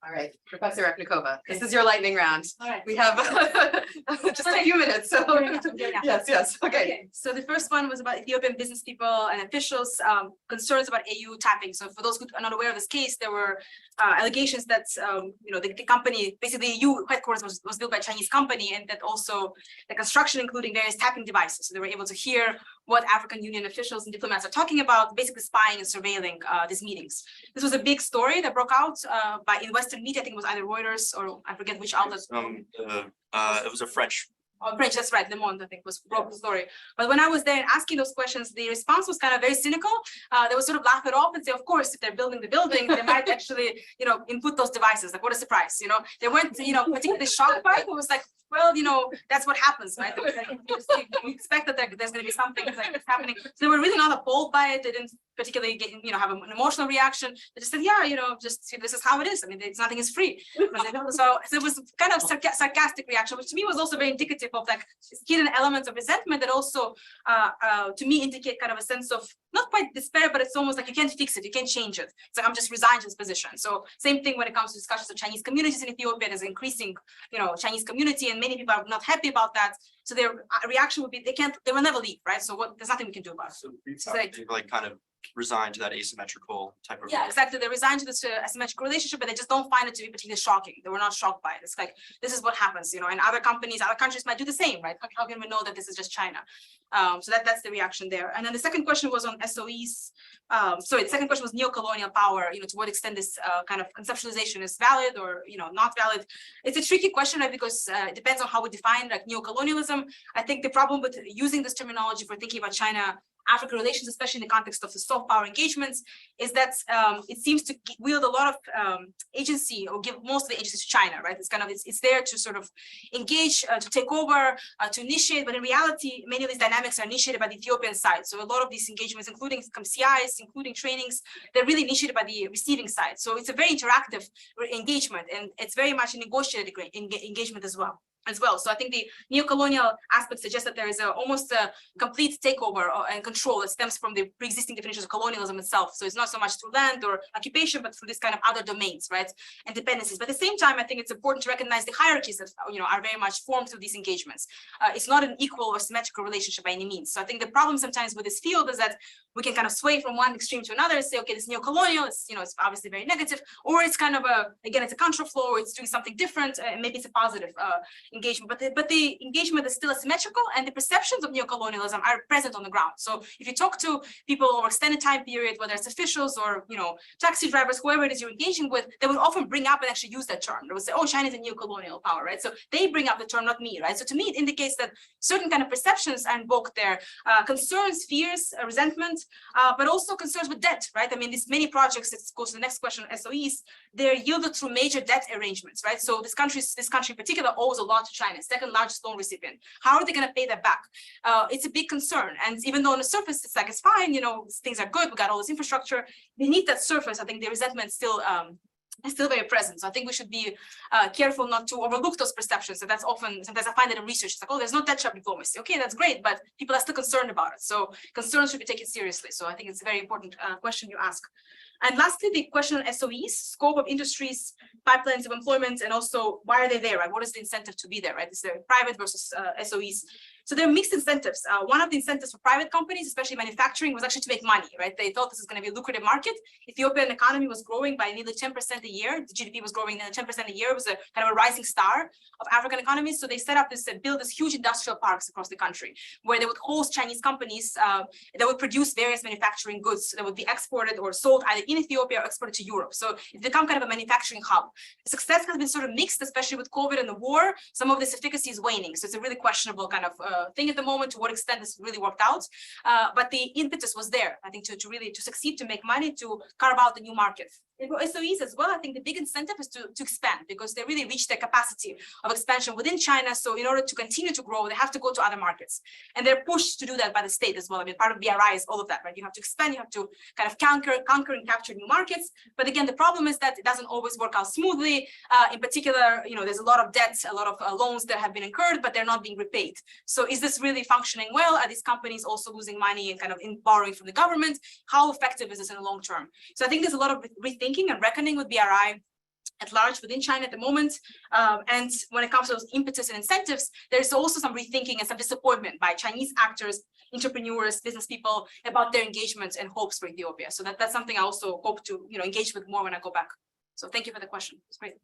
Speaker 1: All right, Professor Repnikova, this is your lightning round.
Speaker 2: All right.
Speaker 1: We have just a few minutes, so yes, okay.
Speaker 2: So the first one was about Ethiopian business people and officials, concerns about AU tapping. So for those who are not aware of this case, there were allegations that the company, basically EU headquarters was built by a Chinese company, and that also the construction including various tapping devices. So they were able to hear what African Union officials and diplomats are talking about, basically spying and surveilling these meetings. This was a big story that broke out in Western media. I think it was either Reuters or I forget which outlet.
Speaker 5: It was a French.
Speaker 2: Oh, French, that's right. Le Monde, I think, broke the story. But when I was there and asking those questions, the response was kind of very cynical. They would sort of laugh it off and say, of course, if they're building the building, they might actually, input those devices. What a surprise, They weren't, particularly shocked by it. It was well, that's what happens, right? You expect that there's going to be something like this happening. So they were really not appalled by it. They didn't particularly get, have an emotional reaction. They just said, yeah, just this is how it is. I mean, nothing is free. So it was kind of sarcastic reaction, which to me was also very indicative of hidden elements of resentment that also, to me, indicate kind of a sense of not quite despair, but it's almost like you can't fix it, you can't change it. It's I'm just resigned to this position. So same thing when it comes to discussions of Chinese communities in Ethiopia. There's increasing, Chinese community, and many people are not happy about that. So their reaction would be they will never leave, right? So there's nothing we can do about it.
Speaker 5: So they kind of resigned to that asymmetrical type of.
Speaker 2: Yeah, exactly. They resigned to this asymmetrical relationship, but they just don't find it to be particularly shocking. They were not shocked by it. It's this is what happens, and other companies, other countries might do the same, right? How can we know that this is just China? So that's the reaction there. And then the second question was on SOEs. Sorry, the second question was neo-colonial power, to what extent this kind of conceptualization is valid or, not valid. It's a tricky question, right? Because it depends on how we define neo-colonialism. I think the problem with using this terminology for thinking about China-Africa relations, especially in the context of the soft power engagements, is that it seems to wield a lot of agency or give most of the agency to China, right? It's there to sort of engage, to take over, to initiate, but in reality, many of these dynamics are initiated by the Ethiopian side. So a lot of these engagements, including some CIs, including trainings, they're really initiated by the receiving side. So it's a very interactive engagement, and it's very much a negotiated engagement as well. So I think the neo-colonial aspect suggests that there is almost a complete takeover and control that stems from the pre-existing definitions of colonialism itself. So it's not so much through land or occupation, but through this kind of other domains, right? And dependencies. But at the same time, I think it's important to recognize the hierarchies that are very much formed through these engagements. It's not an equal or symmetrical relationship by any means. So I think the problem sometimes with this field is that we can kind of sway from one extreme to another and say, okay, this neo-colonial, it's obviously very negative, or it's kind of it's a contraflow, or it's doing something different, and maybe it's a positive engagement, but the engagement is still asymmetrical, and the perceptions of neocolonialism are present on the ground. So if you talk to people over extended time period, whether it's officials or taxi drivers, whoever it is you're engaging with, they would often bring up and actually use that term. They would say, "Oh, China is a neocolonial power," right? So they bring up the term, not me, right? So to me, it indicates that certain kind of perceptions are invoked there, concerns, fears, resentment, but also concerns with debt, right? I mean, these many projects. It goes to the next question. SOEs, they're yielded through major debt arrangements, right? So this country in particular owes a lot to China, second largest loan recipient. How are they going to pay that back? It's a big concern. And even though on the surface it's fine, things are good, we got all this infrastructure, beneath that surface, I think the resentment is still very present. So I think we should be careful not to overlook those perceptions. And that's often, sometimes I find that in research, it's oh, there's no debt trap diplomacy. Okay, that's great, but people are still concerned about it. So concerns should be taken seriously. So I think it's a very important question you ask. And lastly, the question on SOEs, scope of industries, pipelines of employment, and also why are they there, right? What is the incentive to be there, right? Is there private versus SOEs? So there are mixed incentives. One of the incentives for private companies, especially manufacturing, was actually to make money, right? They thought this is going to be a lucrative market. Ethiopian economy was growing by nearly 10% a year. The GDP was growing nearly 10% a year. It was a kind of a rising star of African economies. So they set up this, build this huge industrial parks across the country where they would host Chinese companies that would produce various manufacturing goods that would be exported or sold either in Ethiopia or exported to Europe. So it's become kind of a manufacturing hub. The success has been sort of mixed, especially with COVID and the war. Some of this efficacy is waning. So it's a really questionable kind of thing at the moment, to what extent this really worked out. But the impetus was there, I think, to really succeed, to make money, to carve out the new market. For SOEs as well, I think the big incentive is to expand, because they really reach their capacity of expansion within China. So in order to continue to grow, they have to go to other markets. And they're pushed to do that by the state as well. I mean, part of BRI is all of that, right? You have to expand, you have to kind of conquer and capture new markets. But again, the problem is that it doesn't always work out smoothly. In particular, there's a lot of debt, a lot of loans that have been incurred, but they're not being repaid. So is this really functioning well? Are these companies also losing money and kind of borrowing from the government? How effective is this in the long term? So I think there's a lot of rethinking and reckoning with BRI at large within China at the moment. And when it comes to those impetus and incentives, there's also some rethinking and some disappointment by Chinese actors, entrepreneurs, business people about their engagements and hopes for Ethiopia. So that's something I also hope to engage with more when I go back. So thank you for the question. It's great.